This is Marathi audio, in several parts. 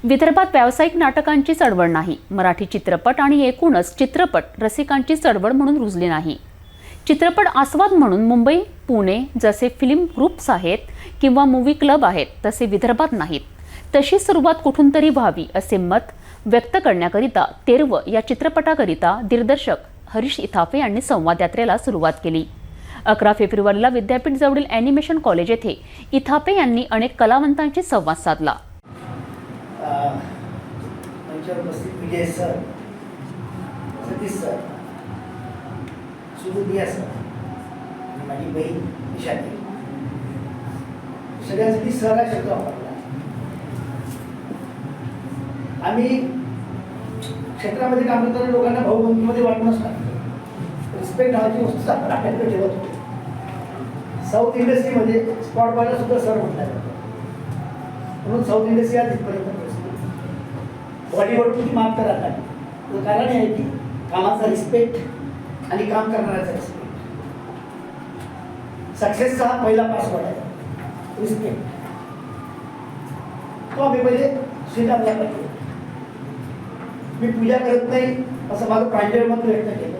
विदर्भात व्यावसायिक नाटकांची चळवळ नाही. मराठी चित्रपट आणि एकूणच चित्रपट रसिकांची चळवळ म्हणून रुजली नाही. चित्रपट आस्वाद म्हणून मुंबई, पुणे जसे फिल्म ग्रुप्स आहेत किंवा मूव्ही क्लब आहेत तसे विदर्भात नाहीत. तशी सुरुवात कुठून तरी व्हावी असे मत व्यक्त करण्याकरिता तेरव या चित्रपटाकरिता दिग्दर्शक हरीश इथापे यांनी संवाद यात्रेला सुरुवात केली. 11 फेब्रुवारीला विद्यापीठ जवळील ॲनिमेशन कॉलेज येथे इथापे यांनी अनेक कलावंतांशी संवाद साधला. विजय सर, सतीश सर, सुबुदिया सर, माझी बहीण निशाती, सगळ्यांसाठी सर हा शब्द वापरला. आम्ही क्षेत्रामध्ये काम करताना लोकांना भाऊबंदीमध्ये वाटूनच टाकतो. रिस्पेक्ट नावाची वस्तू आपण आपल्याकडे ठेवत होतो. साऊथ इंडस्ट्रीमध्ये स्पॉट बॉयला सुद्धा सर म्हटलं जातं. म्हणून साऊथ इंडस्ट्री आज तिथपर्यंत बॉलीवूड किती माफ करा नाही, कारण आहे की कामाचा रिस्पेक्ट आणि काम करणाऱ्याचा रिस्पेक्ट. सक्सेसचा हा पहिला पासवर्ड आहे, रिस्पेक्ट. तो आम्ही पहिले स्वीकारला पाहिजे. मी पूजा करत नाही असं माझं प्रांजळ मत व्यक्त केलं.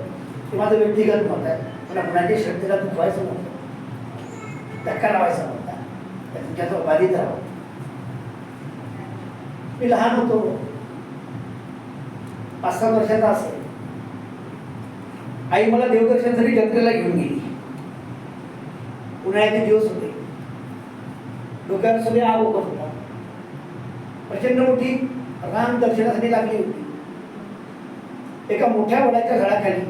ते माझं व्यक्तिगत मत आहे. पण कुणाच्या श्रद्धेला दुखवायचं नव्हतं, धक्का लावायचा नव्हता, तुमच्याचा उपाधीत राहावं. मी लहान होतो, 5-7 वर्षाचा असेल. आई मला देवदर्शनासाठी जत्रेला घेऊन गेली. उन्हाळ्याचे दिवस होते, डोक्यावर सगळे आग उगत होता. प्रचंड मोठी रान दर्शनासाठी लागली होती. एका मोठ्या वडाच्या झाडाखाली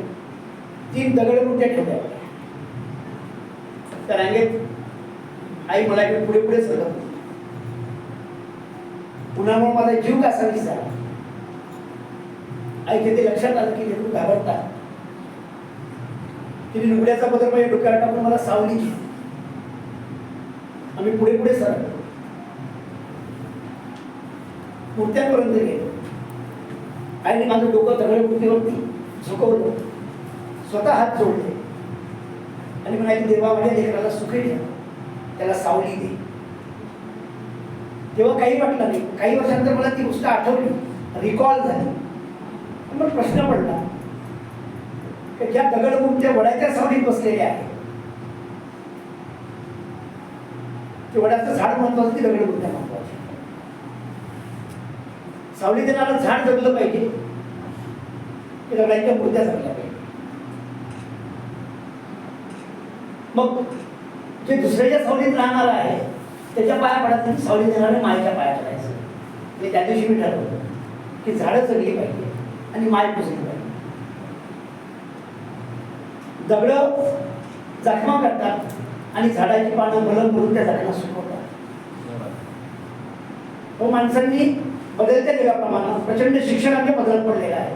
3 दगडमूर्त्या ठेवल्या होत्या. त्या रांगेत आई मला इकडे पुढे पुढे सरकत होती. उन्हामुळे माझा जीव कसा झाला. आई तिथे लक्षात आलं की लेकरू घाबरतात. तिने लुगड्याचा बदल माझ्या डोक्यावर टाकून मला सावली दिली. आम्ही पुढे पुढे सरकलो, मूर्त्यांपर्यंत गेलो. आईने माझं डोकं दगड मूर्तीवरती झुकवलं, स्वतः हात जोडले आणि म्हणाली, देवा माझ्या लेकराला सुखी ठेव, त्याला सावली दे. तेव्हा काही वाटलं नाही. काही वर्षांनंतर मला ती गोष्ट आठवली, रिकॉल झाली. पण प्रश्न पडला की ज्या दगडमूर्त्या वडाच्या सावलीत बसलेल्या आहेत, ते वडाचं झाड महत्वाचं की दगडमूर्त्या महत्वाच्या? सावली देणारं झाड जगलं पाहिजे की दगडांच्या मूर्त्या जगल्या पाहिजे? मग जे दुसऱ्याच्या सावलीत राहणार आहे त्याच्या पाया पडायचं, सावली देणाऱ्या मायेच्या पाया पडायचं. म्हणजे त्या दिवशी मी ठरवलं की झाडं जगली पाहिजे आणि माय पुजली पाहिजे. दगड जखमा करतात आणि झाडाची पानं मलम करून त्या झाडांना सुकवतात. हो, माणसांनी बदलत्या जगाप्रमाणे प्रचंड शिक्षणाने बदल पडलेला आहे.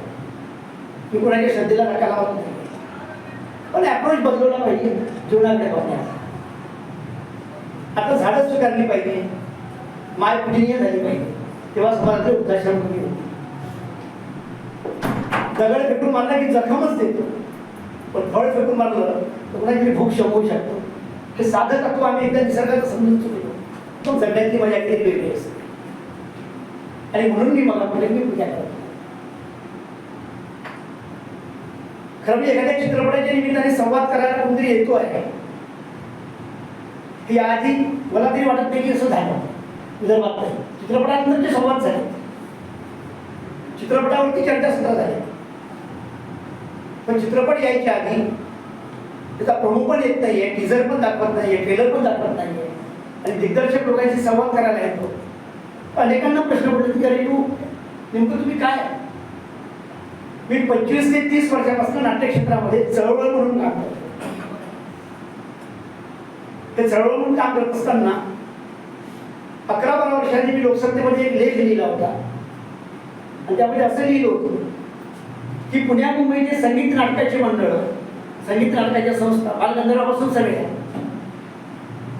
मी कोणाच्या श्रद्धेला धक्का लावत नाही, पण अप्रोच बदलवला पाहिजे जीवनाकडे बघण्याचा. आता झाडं स्वीकारली पाहिजे, माय पूजनीय झाली पाहिजे. तेव्हा समाजाचे वृद्धाश्रम कमी होते. दगड फेकून मारला की जखमच देतो, पण फळ फेकून मारलं तर कोणाची भूक शमवू शकतो. हे साधं तत्व आम्ही एकदा निसर्गाचं समजून चुकलो. तो जगण्यातली माझ्या काही वेगळी असते आणि म्हणून मी मला पुढे मी पूजा करतो. खरं म्हणजे एखाद्या चित्रपटाच्या निमित्ताने संवाद करायला कोणतरी येतो आहे, ती आधी मला तरी वाटत नाही की असं झालं विदर्भात. नाही, चित्रपटानंतरचे संवाद झाले, चित्रपटावरती चर्चासत्र झाले. पण चित्रपट यायच्या आधी त्याचा प्रोमो पण येत नाहीये, टीझर पण दाखवत नाहीये, ट्रेलर पण दाखवत नाहीये आणि दिग्दर्शक लोकांशी संवाद करायला येतो. अनेकांना प्रश्न पडले की अरे तू नेमकं तुम्ही काय? मी 25 ते 30 वर्षापासून नाट्यक्षेत्रामध्ये चळवळ म्हणून काम करतो. ते चळवळ म्हणून काम करत असताना 11-12 वर्षांनी मी लोकसत्तेमध्ये एक लेख लिहिला होता आणि त्यामध्ये असं लिहिलं होतं की पुण्या मुंबईचे संगीत नाटकाची मंडळ, संगीत नाटकाच्या संस्था बालगंधर्वापासून सगळे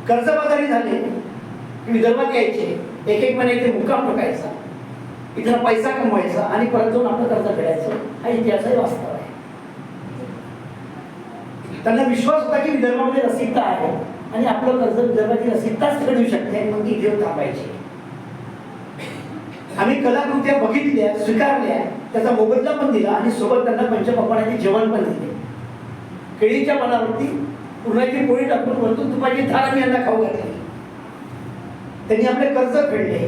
कर्जबाजारी झाले की विदर्भात यायचे, एक महिना इथे मुक्काम टाकायचा, इथं पैसा कमवायचा आणि परत जाऊन आपलं कर्ज फेडायचं. हा इतिहासही वास्तव आहे. त्यांना विश्वास होता की विदर्भामध्ये रसिकता आहे आणि आपलं कर्ज विदर्भाची रसिकताच फेडू शकते आणि मग इथे थांबायचे. आम्ही कलाकृत्या बघितल्या, स्वीकारल्या, त्याचा मोबदला पण दिला आणि सोबत त्यांना पंचपक्वान्नाचे जेवण पण दिले. केळीच्या पानावरती पुरणाची पोळी टाकून वरतून तुपाची थाळ आम्ही यांना खाऊ घातली. त्यांनी आपले कर्ज फेडले.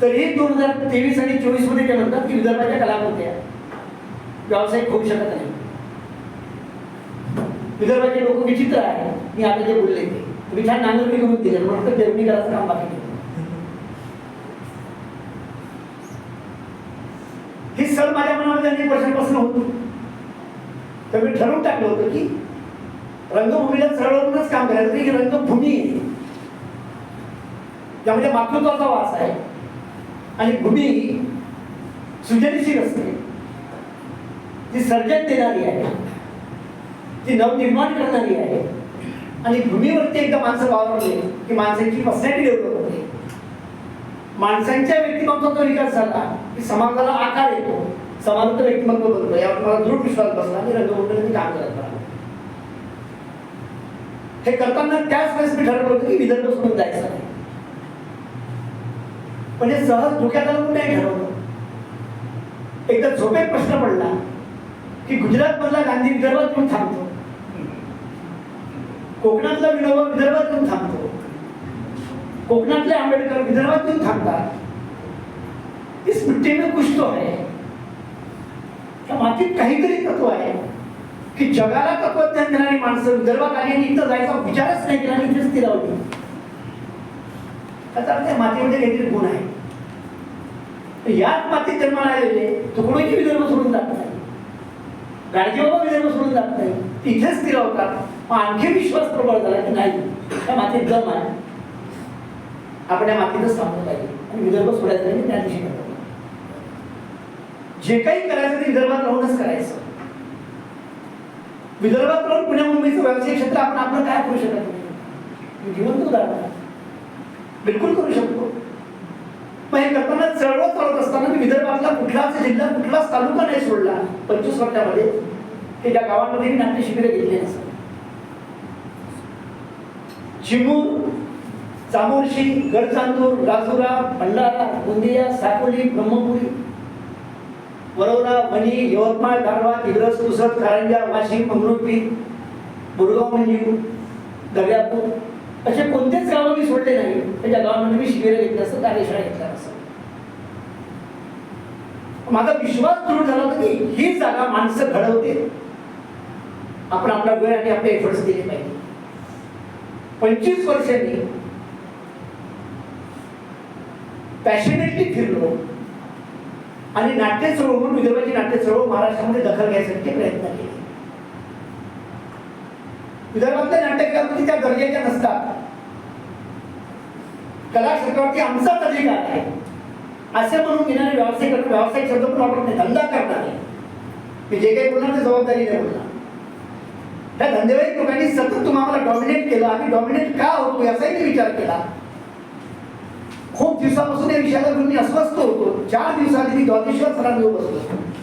तरीही 2023 आणि 24 मध्ये ते म्हणतात की विदर्भाच्या कलाकृत्या व्यावसायिक होऊ शकत नाही. विदर्भाचे लोक विचित्र आहे. मी आता जे बोलले ते तुम्ही छान नांगरणी करून दिले, म्हणून पेरणी करायचं काम बाकी नाही. ही सर माझ्या मनामध्ये अनेक वर्षांपासून होती. तर मी ठरवून टाकलं होतं की रंगभूमीला सरळवरूनच काम करायचं नाही. ही रंगभूमी आहे, त्यामध्ये मातृत्वाचा वास आहे आणि भूमी ही सृजनशील असते, ती सर्जन देणारी आहे, ती नवनिर्माण करणारी आहे. आणि भूमीवरती एकदा माणसं वावरले की माणसाची पर्सनॅलिटी डेव्हलप होते. माणसांच्या व्यक्तिमत्वाचा विकास झाला की समाजाला आकार येतो, समाजाचं व्यक्तिमत्व बनतो. यावर मला दृढ विश्वास बसला आणि रंगभूमीला काम करत राहिलो. हे करताना त्याच वेळेस मी ठरवलं होतं की विदर्भ सोडून जायचं नाही. म्हणजे सहज डोक्यात आलं नाही ठरवलं. एकदा झोपेत प्रश्न पडला की गुजरात मधला गांधी विदर्भात येऊन थांबतो, कोकणातला विनोबा विदर्भात येऊन थांबतो, कोकणातले आंबेडकर विदर्भात येऊन थांबतात. इस मिट्टी में कुछ तो है. त्या मातीत काहीतरी तत्व आहे की जगाला तत्वज्ञान देणारी माणसं विदर्भात आली आणि इथं जायचा विचारच नाही केला आणि इथेच स्थिरावली. त्याचा त्या मातीमध्ये काहीतरी गुण आहे. याच मातीत जन्माला आलेले तुकडोजी विदर्भ सोडून जात नाही, गाडगेबाबा विदर्भ सोडून जात नाही, तिथेच स्थिरावतात. मग आणखी विश्वास प्रबळ झाला की नाही, त्या मातीत जम आहे, आपण या मातीतच थांबलं पाहिजे आणि विदर्भ सोडायचं नाही. त्या दिवशी करतो जे काही करायचं ते विदर्भात राहूनच करायचं. विदर्भात राहून पुण्या मुंबईचं व्यावसायिक क्षेत्र आपण आपलं काय करू शकत नाही. जिवंत उदाहरण बिलकुल करू शकतो. पण हे करताना चळवळ चालत असताना मी विदर्भातला कुठलाच जिल्हा, कुठलाच तालुका नाही सोडला 25 वर्षामध्ये की ज्या गावांमध्ये मी नाट्य शिबिरे घेतले नसतात. चिमूर, चामोर्शी, गडचांदूर, राजुरा, भंडारा, गोंदिया, साकोली, ब्रह्मपुरी, वरोरा, वणी, यवतमाळ, दारवा, दिग्रस, पुसद, कारंजा, वाशिम, मंगरुळपीर, बोरगाव, मंजू, दर्यापूर असे कोणतेच गावं मी सोडले नाही त्याच्या गावामध्ये मी शिबिरं घेतलं असतं, कार्यशाळा घेतल्या असतं. माझा विश्वास दृढ झाला होता की ही जागा माणसं घडवते, आपण आपला वेळ आणि आपले एफर्ट्स दिले पाहिजे. 25 वर्षांनी पॅशनेटली फिरलो आणि नाट्य चळवळ म्हणून विदर्भाची नाट्य चळवळ महाराष्ट्रामध्ये दखल घ्यायसाठी प्रयत्न केले. विदर्भातल्या नाट्यकलाकृती त्या दर्जाच्या नसतात. कला क्षेत्रावरती आमचाच अधिकार आहे असे म्हणून घेणारे व्यावसायिक शब्द पण वापरत नाही. धंदा करणारे मी जे काही बोलणार ते जबाबदारीने बोलणार. त्या धंदेवाईक लोकांनी सतत तुम्हाला डॉमिनेट केलं. आम्ही डॉमिनेट का होतो याचाही विचार केला. खूप दिवसापासून या विषयाला घेऊन मी अस्वस्थ होतो. 4 दिवसांनी मी द्वादेश्वर सरांजवळ बसलो.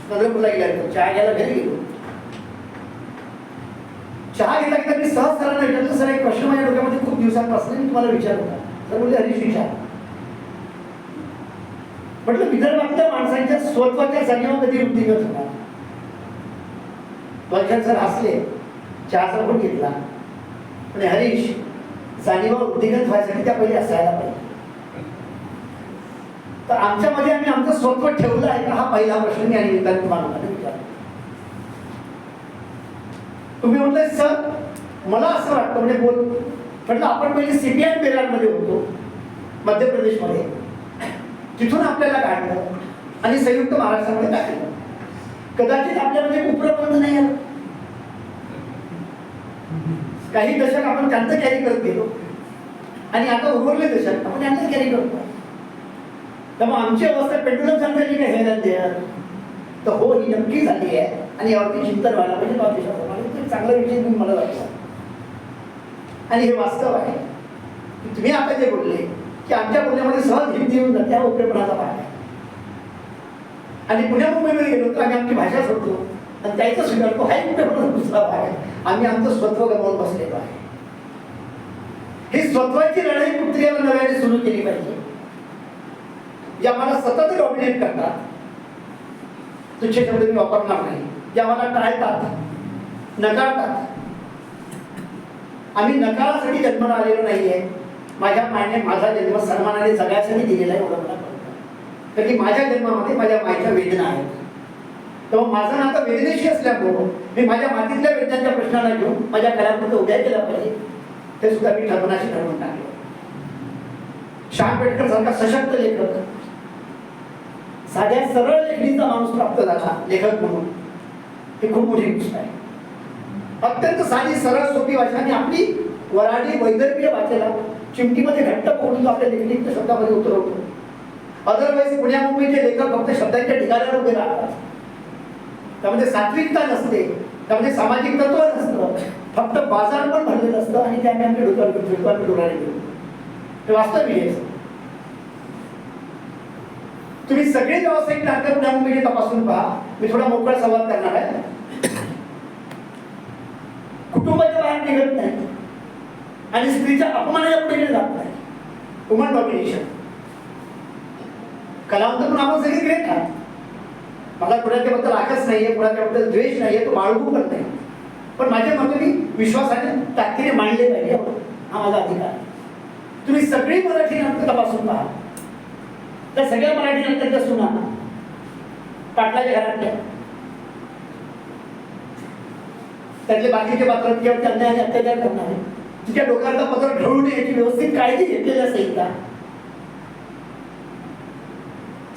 चंद्रपूरला गेला, चहा घ्यायला घरी गेलो. चहा घेता घेता मी सहज सरांना विचारलं, सर एक प्रश्न माझ्या डोक्यामध्ये खूप दिवसांपासून मी तुम्हाला विचारत होता. तर बोलले हरीश विचार. म्हटलं विदर्भातल्या माणसांच्या स्वत्वाच्या जाणीवा कधी वृद्धिंगत होणार. द्वारकांत सर हसले, चहाचा पण घेतला आणि हरीश जाणीवा वृद्धिंगत व्हायसाठी त्या पहिले असायला पाहिजे. तर आमच्यामध्ये आम्ही आमचं स्वत्व ठेवलं आहे का हा पहिला प्रश्न मी या निमित्ताने तुम्हाला विचारला. तुम्ही म्हटलं सर मला असं वाटतं म्हणजे बोल म्हटलं आपण पहिले सीपीआय बेलाडमध्ये होतो मध्य प्रदेशमध्ये, तिथून आपल्याला काढलं आणि संयुक्त महाराष्ट्रामध्ये टाकलं. कदाचित आपल्यामध्ये उपप्रबंध नाही आलं. काही दशक आपण त्यांचं कॅरी करत गेलो आणि आता उर्वरले दशक आपण त्यांचं कॅरी करतो. त्यामुळे आमची अवस्था पेंडुलम सांगता की काय हे तर हो ही नक्की झाली आहे आणि यावरती चिंतन व्हायला पाहिजे. चांगला विषय तुम्ही मला वाटला आणि हे वास्तव आहे. तुम्ही आता जे बोलले की आमच्या बोलण्यामध्ये सहज हिंदी येऊन जाते, हा उपरेपणाचा भाग आहे. आणि पुण्या मुंबईमध्ये गेलो तर आम्ही आमची भाषा सोडतो आणि त्याचा स्वीकारतो, हा उपरेपणाचा दुसरा भाग आहे. आम्ही आमचं स्वत्व गमावून बसलेलो आहे. ही स्वत्वाची लढाई कुत्र्याला नव्याने सुरू केली पाहिजे. जे आम्हाला सतत डॉमिनेट करतात, तुच्छ शब्द मी वापरणार नाही, जे आम्हाला टाळतात, नकारतात. आम्ही नकारासाठी जन्माला आलेलो नाहीये. माझ्या मायने माझा जन्म सन्मानाने जगायसाठी दिलेला आहे, एवढं मला कळतं. कारण की माझ्या जन्मामध्ये माझ्या मायच्या वेदना आहेत. तेव्हा माझं नातं वेदनेशी असल्यामुळं मी माझ्या मातीतल्या वेदनांच्या प्रश्नाला घेऊन माझ्या कलाकृती उद्या केला पाहिजे, ते सुद्धा मी ठरवण्याशी ठरवून टाकलं. शाह आंबेडकर सारखा सशक्त लेखक, साध्या सरळ लेखणीचा माणूस प्राप्त झाला लेखक म्हणून, ही खूप मोठी गोष्ट आहे. अत्यंत साधी सरळ सोपी भाषा आणि आपली वराडी वैदर्भीय भाषेला चिमटीमध्ये घट्ट पकडून आपल्या लेखणीच्या शब्दामध्ये उतरवतो. अदरवाईज पुण्या मुंबईचे लेखक फक्त शब्दांच्या ठिकाणावर उभे राहतात. त्यामध्ये सात्विकता नसते, त्यामध्ये सामाजिक तत्व नसतं, फक्त बाजार पण भरलेलं असतं आणि ते आम्ही आमच्या डोक्यावर घेऊ. हे वास्तव आहे. तुम्ही सगळे व्यावसायिक नाटक पुण्या मुंबईचे तपासून पहा. मी थोडा मोकळा संवाद करणार आहे. कुटुंबाच्या बाहेर निघत नाही आणि स्त्रीच्या अपमानाच्या पुढे जात नाही. Woman domination. कलावंत पण आपण सगळे ग्रेट आहात. मला कुणाच्याबद्दल आकस नाहीये, कुणाच्याबद्दल द्वेष नाहीये, तो बाळगू पण नाही. पण माझ्या मते मी विश्वासाने ताकदीने मांडले पाहिजे, हा माझा अधिकार. तुम्ही सगळी मराठी नाटकं तपासून पहा. त्या सगळ्या मराठी नाटकांच्या सुना पाटलाच्या घरातल्या, त्यातले बाकीचे पात्र किंवा त्यांना आणि अत्याचार करणारे, तिच्या डोक्याचा पत्र ढळू नये याची व्यवस्थित काळजी घेतलेल्या संहिता,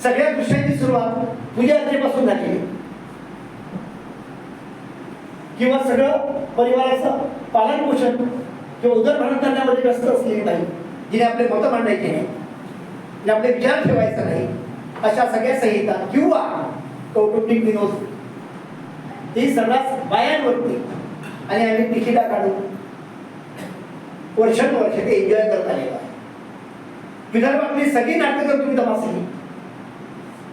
सगळ्या दृश्यांची सुरुवात पूजा अर्चेपासून झालेली, किंवा सगळं परिवाराचं पालन पोषण किंवा उदरभरण करण्यामध्ये व्यस्त असलेली बाई, जिने आपले मतं मांडायचे नाही, जिने आपले विचार ठेवायचा नाही, अशा सगळ्या संहिता किंवा कौटुंबिक विनोद, ही सर्रास बायांवरती आणि आम्ही तिकिटा काढून वर्षानुवर्ष ते एन्जॉय करत आलेलो आहे. विदर्भातली सगळी नाटकं जर तुम्ही तपासली,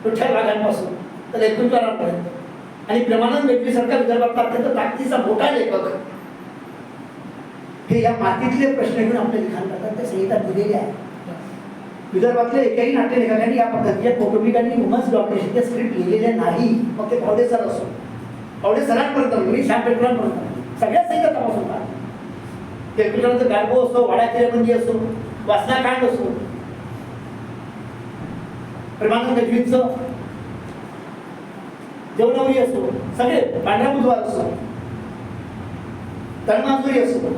विठ्ठल रागांपासून तर लेखुंकरांपर्यंत, आणि प्रेमानंद बेटवीसारखा विदर्भातला अत्यंत ताकदीचा मोठा लेखक हे या मातीतले प्रश्न घेऊन आपले लिखाण करतात. त्या संहिता दिलेल्या आहेत. विदर्भातले एकही नाट्य लेखकांनी या पद्धतीच्या कौटुंबिकांनी वुमन्स डॉमिनेशनचे स्क्रिप्ट लिहिलेले नाही. मग ते पावडे सर असो, पावडे सरांपर्यंत, मी शाह आंबेडकरांपर्यंत सगळ्या संहिता तपासून पहा. टेक्निकलचं गार्बो असो, वाड्याची असो, वासनाकांड असो, प्रेमानंद गजवींचं जेवणावरी असो, सगळे पांढरा बुधवार असो, तळमाजुरी असो,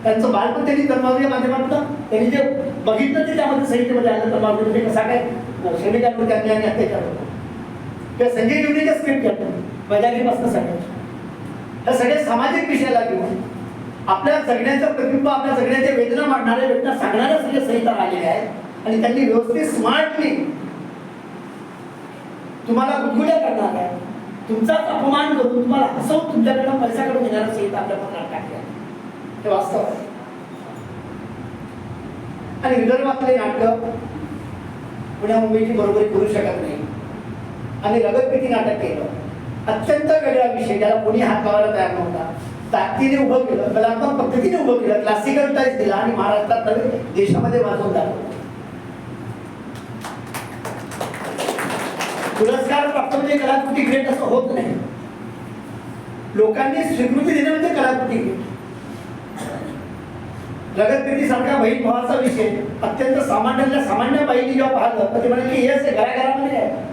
त्यांचं बालपण त्यांनी तळमाजुरी माध्यमातून त्यांनी जे बघितलं ते त्यामध्ये संहितेमध्ये आलं. तळमाजुरी म्हणजे कसा काय श्रमिकांवर त्यांनी आणि अत्याचार होतो, किंवा संजय जीवनीच्या स्क्रिप्ट घेतलं वैजागिरीपासून सगळ्या, या सगळ्या सामाजिक विषयाला घेऊन आपल्या जगण्याचं प्रतिबिंब, आपल्या जगण्याच्या वेदना मांडणाऱ्या, वेदना सांगणाऱ्या सगळ्या संहिता आलेल्या आहेत. आणि त्यांनी व्यवस्थित स्मार्टली तुम्हाला गुदगुल्या करणार आहे, तुमचाच अपमान करून तुम्हाला हसवून तुमच्याकडनं पैसा काढून घेणारा संहिता आपल्या पत्रात टाकल्या. हे वास्तव आहे. आणि विदर्भातले नाटक पुण्या मुंबईची बरोबरी करू शकत नाही. आम्ही रगतपेटी नाटक केलं, अत्यंत वेगळा विषय, ज्याला कोणी हात लावायला तयार नव्हता. ताकदीने उभं केलं, कलात्मक पद्धतीने उभं केलं, क्लासिकल टाईप दिला आणि महाराष्ट्रात नव्हे देशामध्ये वाजवून दाखवलं. पुरस्कार प्राप्त म्हणजे कलाकृती ग्रेट असं होत नाही. लोकांनी स्वीकृती देणं म्हणजे कलाकृती ग्रेट. रगतपेटी सारखा बहीण भावाचा विषय अत्यंत सामान्यातल्या सामान्य बाईंनी जेव्हा पाहिलं तर ते म्हणाले की हे घराघरामध्ये आहे.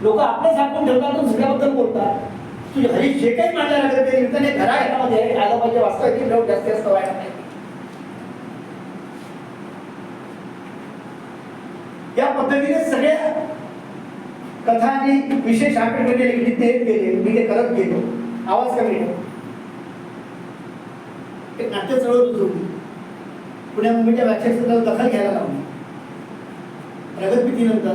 लोक आपलं झाकून ठेवतात, सगळ्याबद्दल बोलतात. तुझे घरी जे काही मांडल्या रगतपेटी ते घराघरामध्ये आलं पाहिजे. वास्तवाची लोक जास्तीत जास्त व्हायला पाहिजे. या पद्धतीने सगळ्या कथा आणि विशेष आंबेडकरचे लेखनीत ते गेले, मी ते करत गेलो. आवाज कमी ठेव. एक नाट्य चळवळ रुजवली, पुण्या मुंबईच्या व्याख्यानाला दखल घ्यायला लावली. रगतपेटीनंतर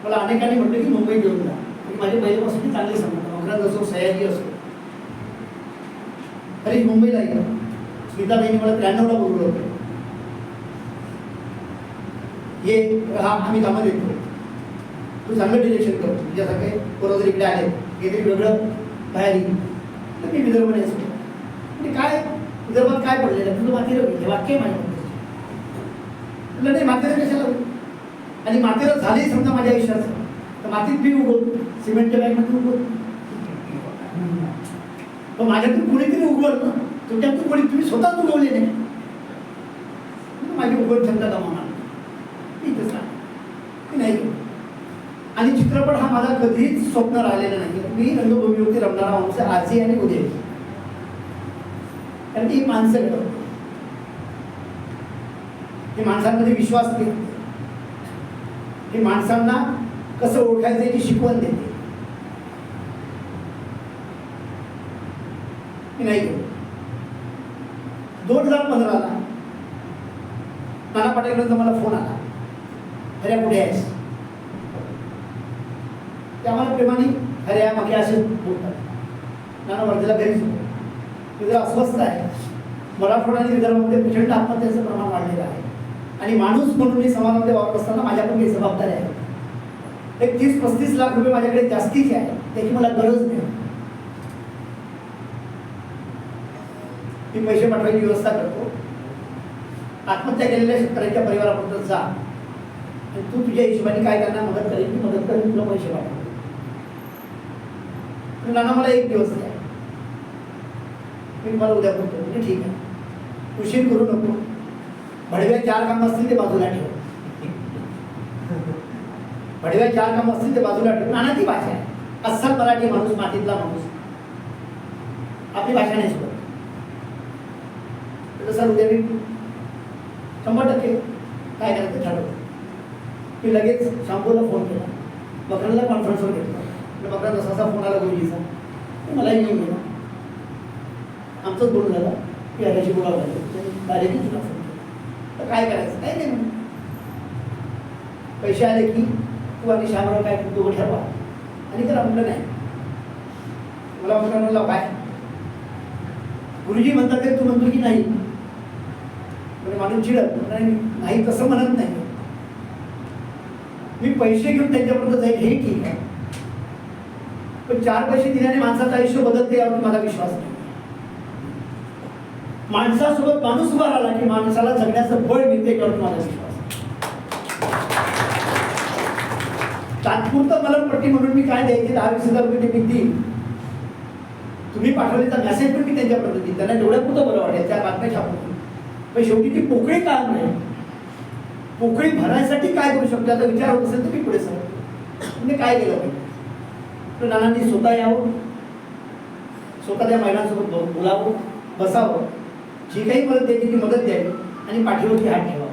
मला अनेकांनी म्हटलं की मुंबईत घेऊन जा. माझे पहिल्यापासून चांगले संबंध, मकरंद असो, सयाजी असो. अरे मुंबईला गेलो. स्मिताताईंनी मला 93ला बोलवलं होतं. ये हा आम्ही कामात येतो, तू चांगलं डिरेक्शन करतो, तुझ्यासारखे बरोबर इकडे आले, काहीतरी वेगळं बाहेर येईल. मी विदर्भ असतो म्हणजे काय विदर्भात काय पडलेलं तुझं माती हे वाक्य माझ्या तुला नाही मातीला कशाला होईल? आणि मातीला झाली समजा माझ्या आयुष्याचं, तर मातीत मी उगवतो, सिमेंटच्या बॅगमध्ये उगवतो. पण माझ्यातून कोणीतरी उगवलं ना, तुमच्यातून कोणी तुम्ही स्वतःच उगवले नाही, माझी उगवण क्षमता गमावणार इथंच नाही. आणि चित्रपट हा माझा कधीच स्वप्न राहिलेला नाही. मी रंगभूमीवरती रमणारा माणूस आजही आणि उद्या, कारण ती माणसं घडवतात, हे माणसांमध्ये विश्वास देते, हे माणसांना कसं ओळखायचं याची शिकवण देते. मी नाही गेलो. 2015ला नाना पाटेकरांचा मला फोन आला, हऱ्या कुठे आहेस? ते आम्हाला प्रेमाने हऱ्या मग असे बोलतात. नाना वर्धेला घरीच होतो, मी जरा अस्वस्थ आहे. मराठवाडा आणि विदर्भामध्ये प्रचंड आत्महत्याचं प्रमाण वाढलेलं आहे, आणि माणूस म्हणून मी समाजामध्ये वावरत असताना माझ्याकडे काही जबाबदारी आहे. एक 30-35 लाख रुपये माझ्याकडे जास्तीचे आहे, त्याची मला गरज नाही. मी पैसे पाठवायची व्यवस्था करतो. आत्महत्या केलेल्या शेतकऱ्यांच्या परिवारापर्यंत जा, आणि तू तुझ्या हिशोबाने काय करणार मदत करेल, मी मदत करेन, तुला पैसे पाठव. नाना मला 1 दिवस द्या, मी तुम्हाला उद्या बोलतो. म्हणजे ठीक आहे, उशीर करू नको. भडव्या 4 कामं असतील ते बाजूला ठेव, भडव्या 4 कामं असतील ते बाजूला ठेव. नानाची भाषा आहे, अस्सल मराठी माणूस, मातीतला माणूस, आपली भाषा नाही सोडत. तसं उद्या मी 100% काय करायचं ठरवलं. मी लगेच शांपूला फोन केला, बकरांना कॉन्फरन्सवर घेतला. बकरा जसा फोन आला गुरुजीचा, मलाही नाही गेला. आमचंच बोलून झालं की याच्याशी बोलावं लागेल, डायरेक्टली तुला फोन केला. तर काय करायचं? काय नाही म्हणून पैसे आले की तू आणि श्यामराव काय दोघं ठरवा आणि करा. म्हटलं नाही. मला म्हणलं काय गुरुजी म्हणतात ते तू म्हणतो की नाही? म्हणजे माणूस चिडत नाही, तसं म्हणत नाही. मी पैसे घेऊन त्यांच्यापर्यंत जाईल हे ठीक आहे, पण 4 पैसे दिल्याने माणसाचं आयुष्य बदलते यावर माझा विश्वास नाही. माणसासोबत माणूस उभा राहिला की माणसाला जगण्याचं बळ मिळते यावर माझा विश्वास. तात्पुरतं मलमपट्टी म्हणून मी काय द्यायचे 10-20 हजार रुपये ते मी देईन. तुम्ही पाठवलेचा मेसेज पण मी त्यांच्यापर्यंत देईन, त्यांना तेवढ्यापुरतं बरं वाटेल, त्या बातम्या छापून. पण शेवटी ती पोकळी काम नाही, पोकळी भरायसाठी काय करू शकतो आता विचार होत असेल तर मी पुढे सांगतो. म्हणजे काय केलं पाहिजे? तर नानांनी स्वतः यावं, स्वतः त्या महिलांसोबत बोलावं, बसावं, जी काही मदत द्यायची ती मदत द्यावी, आणि पाठीवरती हात ठेवावा.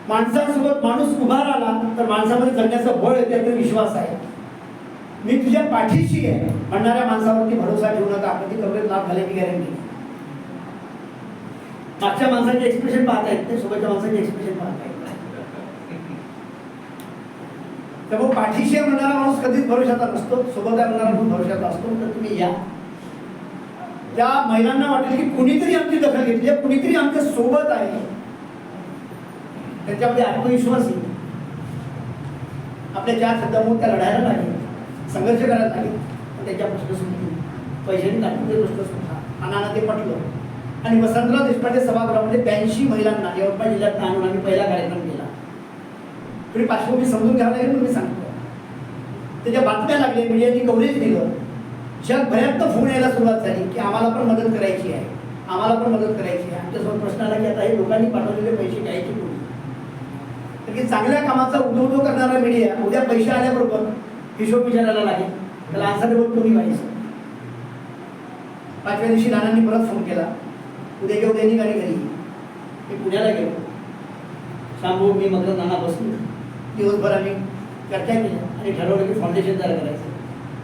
माणसासोबत माणूस उभा राहिला तर माणसामध्ये जगण्याचं बळ येते, त्याचा विश्वास आहे. मी तुझ्या पाठीशी आहे म्हणणाऱ्या माणसावरती भरोसा ठेवू नका, कधी कवरेज लाभ झाल्याची गॅरंटी. मागच्या माणसाचे एक्सप्रेशन पाहता येत नाही, सोबतच्या माणसाचे एक्सप्रेशन पाहता येत नाही. त्यामुळे पाठीशी म्हणणारा माणूस कधीच भरोशाचा नसतो, सोबत म्हणणारा माणूस भरोशाचा असतो. तर तुम्ही या, त्या महिलांना वाटेल की कुणीतरी आमची दखल घेतली आहे, कुणीतरी आमच्या सोबत आहे, त्यांच्यामध्ये आत्मविश्वास येईल. आपल्या 4 शब्दांमुळे त्या लढायला लागेल, संघर्ष करायला लागेल, पण त्याच्या प्रश्न सुटतील, पैशांनी तात्पुरते प्रश्न सुटला. नाना ते पटलं, आणि वसंतराव देशपांडे सभागृहामध्ये 82 महिलांना यवतमाळ जिल्ह्यात आणून आम्ही पहिला कार्यक्रम केला. तरी पार्श्वभूमी समजून घ्यावं लागेल म्हणून मी सांगतो. त्याच्या बातम्या लागल्या, मीडियाने कव्हरेज दिलं, जगभरात फोन यायला सुरुवात झाली की आम्हाला पण मदत करायची आहे, आम्हाला पण मदत करायची आहे. आमच्यासमोर प्रश्न आला की आता हे लोकांनी पाठवलेले पैसे घ्यायचे कोणी? तर की चांगल्या कामाचा उदो करणारा मीडिया उद्या पैसे आल्याबरोबर हिशोब विचारायला लागेल, त्याला आन्सरेबल कोणी व्हायचं. 5व्या दिवशी नानांनी परत फोन केला, उद्याच्या उद्या निघाली घरी. मी पुण्याला गेलो, शांभू मी मग नाना बसलो. दिवसभर आम्ही चर्चा केल्या आणि ठरवलं की फाउंडेशन तयार करायचं.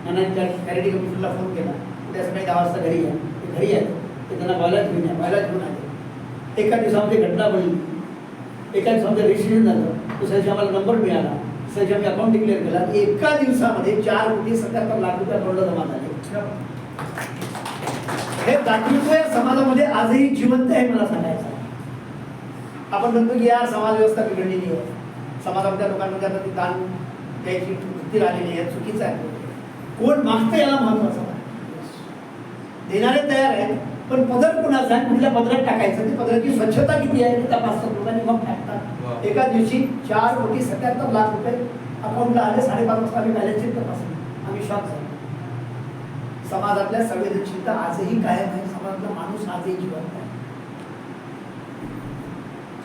नानांनी चॅरिटी कमिटीला फोन केला, उद्या सकाळी 10 वाजता घरी या. घरी यायचं ते त्यांना बायला घेऊन या, बायला घेऊन आले. एका दिवसामध्ये घटना बनली, एका दिवसामध्ये रजिस्ट्रेशन झालं, दुसऱ्या दिवशी आम्हाला नंबर मिळाला, दुसऱ्या दिवशी आम्ही अकाउंट डिक्लेअर केला. एका दिवसामध्ये 4,77,00,000 रुपये अकाउंटला जमा झाले. हे दातृत्व या समाजामध्ये आजही जिवंत आहे. मला सांगायचं आपण म्हणतो की यार समाज व्यवस्था बिघडलेली आहे, समाजामध्ये लोकांमध्ये आता ती दान द्यायची वृत्ती राहिलेली आहे, चुकीचं आहे. कोण मागतं याला महत्वाचं आहे. देणारे तयार आहेत, पण पदर कुणाचा आहे, कुठल्या पदरात टाकायचं, ते पदराची स्वच्छता किती आहे ते तपासतात लोकांनी, मग टाकतात. एका दिवशी 4,77,00,000 रुपये अकाउंटला आले. 5:30 वाजता आम्ही बॅलन्स शीट तपासली. आम्ही शॉक झालो. समाजातल्या संवेदनशीलता आजही कायम आहे. समाजातला माणूस आजही जिवंत आहे.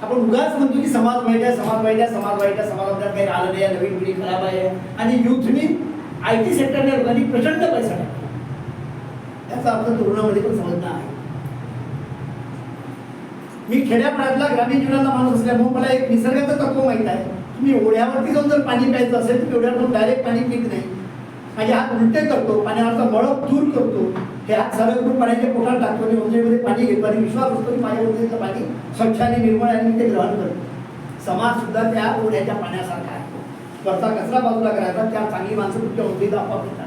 आपण उगाच म्हणतो की समाज वाईट आहे, समाज वाईट आहे, समाज वाईट आहे, समाजात काही आलं नाही, नवीन पिढी खराब आहे. आणि युथनी IT सेक्टरच्या लोकांनी प्रचंड पैसा टाकला. याचा अर्थ तरुणामध्ये पण समजणं आहे. मी खेड्यापाड्यातला ग्रामीण जीवनातला माणूस असल्यामुळे मला एक निसर्गाचं तत्व माहित आहे. तुम्ही ओढ्यावरती जाऊन जर पाणी प्यायचं असेल तर ओढ्यावरून डायरेक्ट पाणी पित नाही. माझे हात उलटे करतो, पाण्यावरचा मळप दूर करतो, हे हात सरकून पाण्याच्या पोटात टाकतो आणि उंजळीमध्ये पाणी घेतो आणि विश्वास असतो की माझ्या उंजळीतलं पाणी स्वच्छ आणि निर्मळ आणि मी ते ग्रहण करतो. समाज सुद्धा त्या ओढ्याच्या पाण्यासारखा आहे. वरचा कचरा बाजूला करायचा, त्या चांगली माणसं तुमच्या उंजळीला आपोआप येतात.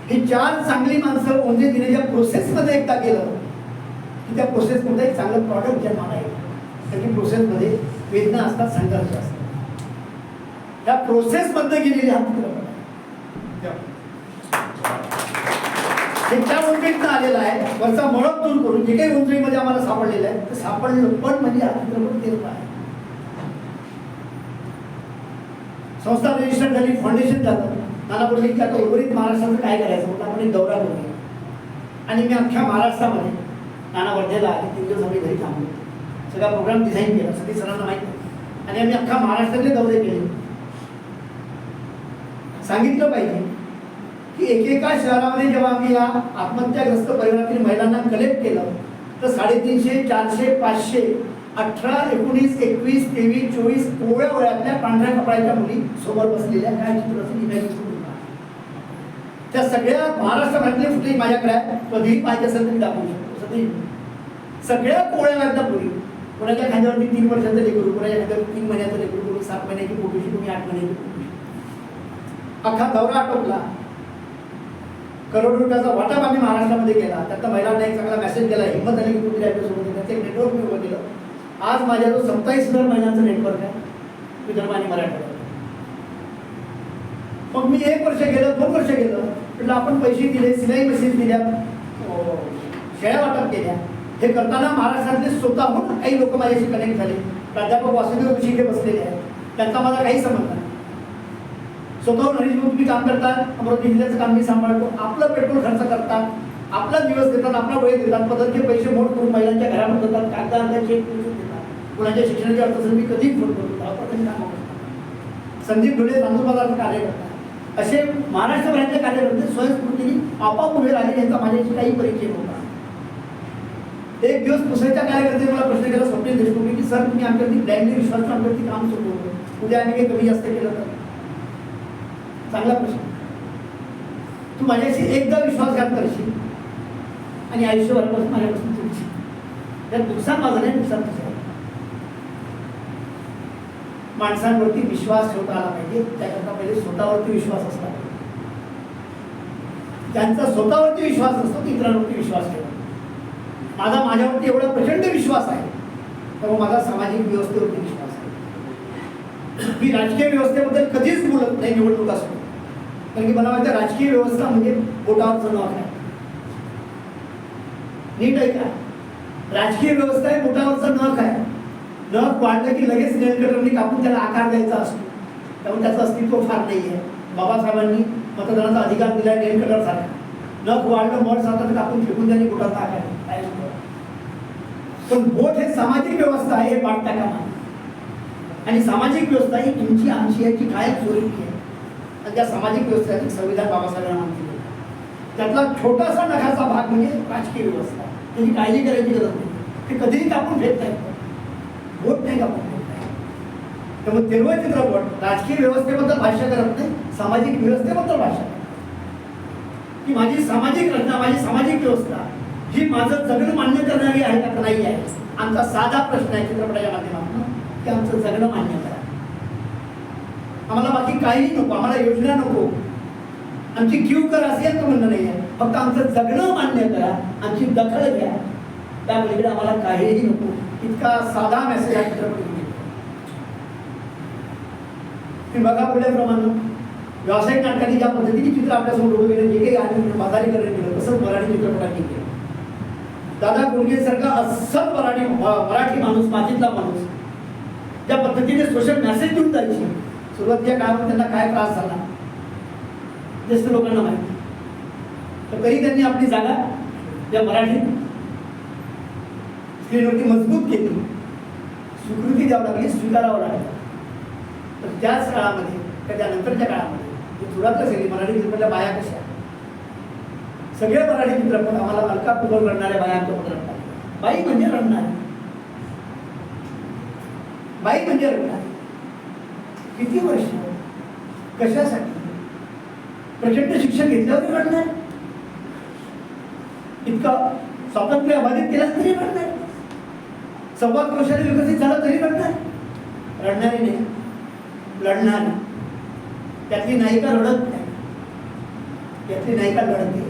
ही 4 चांगली माणसं उंजळी देण्याच्या प्रोसेसमध्ये एकदा गेलं की त्या प्रोसेसमध्ये एक चांगलं प्रॉडक्ट जन्माला येतं. त्याची प्रोसेसमध्ये वेदना असतात, संघर्ष असतात. त्या प्रोसेसमध्ये गेलेली हा चित्रपट त्या उंचीतनं आलेला आहे. वरचा मळप दूर करून जे काही उंचीमध्ये आम्हाला सापडलेलं आहे ते सापडलं पण म्हणजे हा चित्रपट तेच आहे. संस्था रजिस्टर झाली, फाउंडेशन झालं. नाना बोलले की आता उर्वरित महाराष्ट्राचं काय करायचं होतं, आपण एक दौरा करूया. आणि मी अख्ख्या महाराष्ट्रामध्ये नाना वर्धेला आले. 3 दिवस आम्ही घरी थांबलो. सगळा प्रोग्राम डिझाईन केला, सगळी सरांना माहिती आहे. आणि आम्ही अख्खा महाराष्ट्रातले दौरे केले. सांगितलं पाहिजे की एकेका शहरामध्ये जेव्हा आम्ही या आत्महत्याग्रस्त परिवारातील महिलांना कलेक्ट केलं तर 350, 400, 500, 18, 19, 21, 23, 24 कोवळ्या वयातल्या पांढऱ्या कपड्याच्या मुली समोर बसलेल्या काय चित्र त्या सगळ्या महाराष्ट्रातले फुटेज माझ्याकडे आहे. कधीही पाहिजे असेल तरी दाखवू शकतो. सगळ्या कोवळ्या वयातल्या मुली, कोणाच्या खांद्यावरती 3 वर्षाचं लेकरू, कोणाच्या खांद्यावरती 3 महिन्याचं लेकरू, कोणी 7 महिन्याची पोटूशी, कोणी 8 महिन्याची पोटूशी. अख्खा दौरा आटोपला. करोड रुपयाचा वाटप आम्ही महाराष्ट्रामध्ये केला. त्यातल्या महिलांना एक चांगला मेसेज केला, हिंमत आली की तुम्ही आपल्यासोबत त्याचं एक नेटवर्क मी उभं केलं. आज माझ्याजवळ 27,000 महिलांचं नेटवर्क आहे विदर्भ आणि मराठवाड्यात. मग मी 1 वर्ष गेलं, 2 वर्ष गेलं, म्हटलं आपण पैसे दिले, सिलाई मशीन दिल्या, शेळ्या वाटप केल्या. हे करताना महाराष्ट्रातले स्वतःहून काही लोक माझ्याशी कनेक्ट झाले. प्राध्यापक वासुदेव ऋषी इथे बसलेले आहेत, त्यांचा माझा काही संबंध नाही. स्वतःहून हरीश भाऊ तुम्ही काम करतात, अमरावती जिल्ह्याचं काम मी सांभाळतो. आपलं पेट्रोल खर्च करतात, आपला दिवस देतात, आपला वेळ देतात, पदरचे पैसे मोड करून महिलांच्या घरामध्ये देतात, कागदांचा चेक देतात. मुलांच्या शिक्षणाची अडचण मी कधीच फोन करतो, आपण काम करतात. संदीप ढोले तांदूळबाजारचं कार्य करतात. असे महाराष्ट्रभरातले कार्यकर्ते स्वयंस्फूर्तीने आपाप उभे राहिले. यांचा माझ्याशी काही परिचय नव्हता. एक दिवस पुसळच्या कार्यकर्ते मला प्रश्न केला, स्वप्नील देशमुख, की सर तुम्ही आमच्यावरती ब्लँडली विश्वास आमच्यावरती काम सुरू होतं, उद्या आम्ही काही कमी जास्त केलं तर? चांगला प्रश्न. तू माझ्याशी एकदा विश्वासघात करशील आणि आयुष्यभरापासून माझ्यापासून तुझी त्यात नुकसान माझं नाही, नुकसान तुझं आहे. माणसांवरती विश्वास ठेवता आला पाहिजे. त्याकरता पहिले स्वतःवरती विश्वास असला पाहिजे. त्यांचा स्वतःवरती विश्वास नसतो की इतरांवरती विश्वास ठेवा. माझ्यावरती एवढा प्रचंड विश्वास आहे, त्यामुळे माझा सामाजिक व्यवस्थेवरती विश्वास आहे. मी राजकीय व्यवस्थेबद्दल कधीच बोलत नाही निवडणूक असतो, कारण की मला माहिती राजकीय व्यवस्था म्हणजे बोटावरचं नख आहे. नीट आहे का? राजकीय व्यवस्था आहे बोटावरचं नख आहे. नख वाढलं की लगेच नेलकटरनी कापून त्याला आकार द्यायचा असतो, त्यामुळे त्याचं अस्तित्व फार नाही आहे. बाबासाहेबांनी मतदानाचा अधिकार दिला आहे नेलकटर सारखा. नख वाढलं मठ सारखं कापून फेकून त्यांनी बोटाचा आकार दिला. पण बोट हे सामाजिक व्यवस्था आहे, हे पाठ टाका. आणि सामाजिक व्यवस्था ही तुमची आमची आहे, जी कायम स्वरूपी आहे. आणि त्या सामाजिक व्यवस्थेचे संविधान बाबासाहेबांना मानले. त्यातला छोटासा नखाचा भाग म्हणजे राजकीय व्यवस्था. त्याची काळजी करायची गरज नाही. ते कधीही कापून फेकता येतं, बोट नाही कापून फेकता येत. त्यामुळे तेरवा चित्रपट राजकीय व्यवस्थेबद्दल भाष्य करत नाही, सामाजिक व्यवस्थेबद्दल भाष्य करत. की माझी सामाजिक रचना, माझी सामाजिक व्यवस्था ही माझं जगणं मान्य करणारी आहे का नाही आहे. आमचा साधा प्रश्न आहे चित्रपटाच्या माध्यमातून की आमचं जगणं मान्य करा. आम्हाला बाकी काही नको, आम्हाला योजना नको, आमची क्यू कर असेल तर म्हणणं नाही आहे. फक्त आमचं जगणं मान्य करा, आमची दखल घ्या, त्या पलीकडे आम्हाला काहीही नको. इतका साधा मेसेज आहे चित्रपट. तुम्ही बघा पुढल्याप्रमाणे व्यावसायिक नाटकांनी ज्या पद्धतीने चित्र आपल्यासमोर उभं केलं, जे काही आधी बाजारीकरण केलं, तसंच मराठी चित्रपटांनी केलं. दादा कोंडकेंसारखा अस्सल मराठी माणूस, मातीतला माणूस, ज्या पद्धतीने सोशल मेसेज देऊन जायची, सुरुवातीच्या काळामध्ये त्यांना काय त्रास झाला ज्येष्ठ लोकांना माहिती, तर तरी त्यांनी आपली जागा या मराठी स्क्रीनवरती मजबूत केली, स्वीकृती द्यावं लागली, स्वीकारावं लागलं. तर त्याच काळामध्ये त्यानंतरच्या काळामध्ये थोडाच असेल मराठी चित्रपटाच्या बाया कशा, सगळे मराठी चित्रपट आम्हाला अलकापुर रडणाऱ्या बायांच्या रडतात. बाई म्हणजे रडणारी, बाई म्हणजे रडणारी. किती वर्ष कशासाठी? प्रचंड शिक्षण घेतल्यावर रडणार, इतकं स्वातंत्र्य अबाधित केलं तरी रडणार, संवाद कौशल्य विकसित झालं तरी रडणार. रडणारी नाही, लढणारी. त्यातली नायिका रडत नाही, त्यातली नायिका लढते.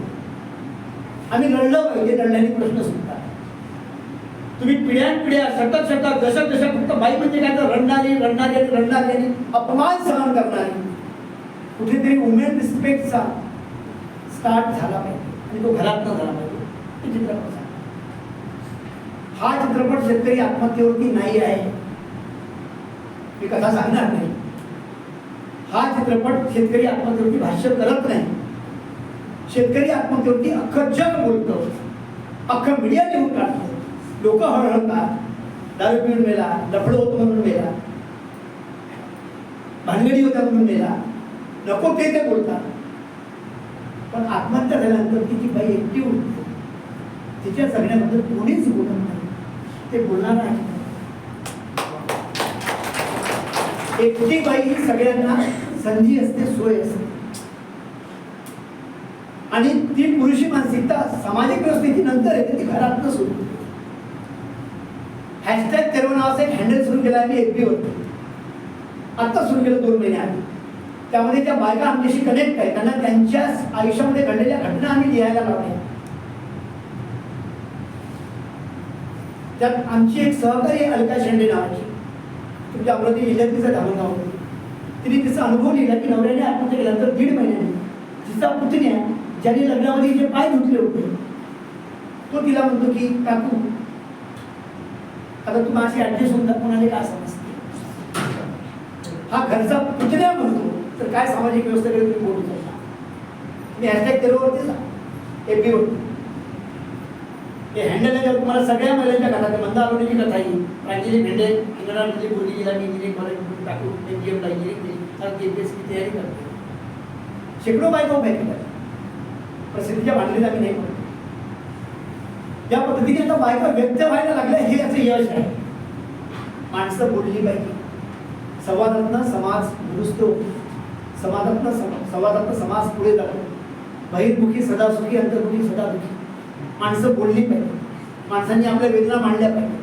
आम्ही लढलं पाहिजे, लढण्याने प्रश्न सुटतात. तुम्ही पिढ्यानपिढ्या शतक दशक फक्त बाई म्हणजे काय तर रडणारी आणि अपमान सहन करणारी. कुठेतरी वुमेन रिस्पेक्टचा स्टार्ट झाला पाहिजे आणि तो घरात न झाला पाहिजे. हे चित्रपट हा चित्रपट शेतकरी आत्महत्येवरती नाही आहे, मी कथा सांगणार नाही. हा चित्रपट शेतकरी आत्महत्येवरती भाष्य करत नाही. शेतकरी आत्महत्येवरती अख्खं जग बोलतं, अख्खं मीडिया लिहून काढतं. लोक हळहळतात, दारू पिऊन मेला, लफडं होतं म्हणून मेला, भानगडी होत्या म्हणून मेला, नको ते बोलतात. पण आत्महत्या झाल्यानंतर तिची बाई एकटी उठते, तिच्या जगण्याबद्दल कोणीच बोलत नाही. ते बोलणार आहे. एकटी बाई ही सगळ्यांना संधी असते, सोय असते. आणि ती पुरुषी मानसिकता सामाजिक व्यवस्थेची नंतर येते, ती घरातनं सुरू होते. हॅशटॅग तेरव नावाचं एक हँडल सुरू केलं आहे मी FB वरती, आता सुरू केलं 2 महिने आधी. त्यामध्ये त्या बायका आमच्याशी कनेक्ट आहेत, त्यांना त्यांच्या आयुष्यामध्ये घडलेल्या घटना आम्ही लिहायला लावल्या. त्यात आमची एक सहकारी अलका शेंडे नावाची, तुमच्या अमरावती जिल्ह्यात धामणगाव होती. तिने तिचा अनुभव लिहिला की नवऱ्याने आत्महत्या केल्यानंतर 1.5 महिन्याने तिचा पुतण्या ज्याने लग्नामध्ये जे पाय धुतले होते तो तिला म्हणतो की काकू आता तू माझी ऍडजस्ट होऊन कोणाला काय समजते. हा घरचा पुतण्या म्हणतो तर काय सामाजिक व्यवस्थेकडे तुम्ही बोलू शकता. मी हॅशटॅग तेरवरती जा, FB वरती हे हँडल आहे. तुम्हाला सगळ्या महिलांच्या कथा, मंदा आरोग्याची कथा ही प्रांजली भेंडे इंग्रजांमध्ये बोलली गेला, मी इंजिनिअरिंग कॉलेज टाकून MGM इंजिनिअरिंग केली, आता KPSC तयारी करते. शेकडो बायका उभ्या केल्या, प्रसिद्धीच्या भांडणीत आम्ही नाही म्हणतो. या पद्धतीने आता बायका व्यक्त व्हायला लागल्या, हे याचं यश आहे. माणसं बोलली पाहिजे. संवादातनं समाज दुरुस्त होतो, संवादातनं समाज पुढे जातो. बहिर्मुखी सदा सुखी, अंतर्मुखी सदा दुखी. माणसं बोलली पाहिजे, माणसांनी आपल्या वेदना मांडल्या पाहिजे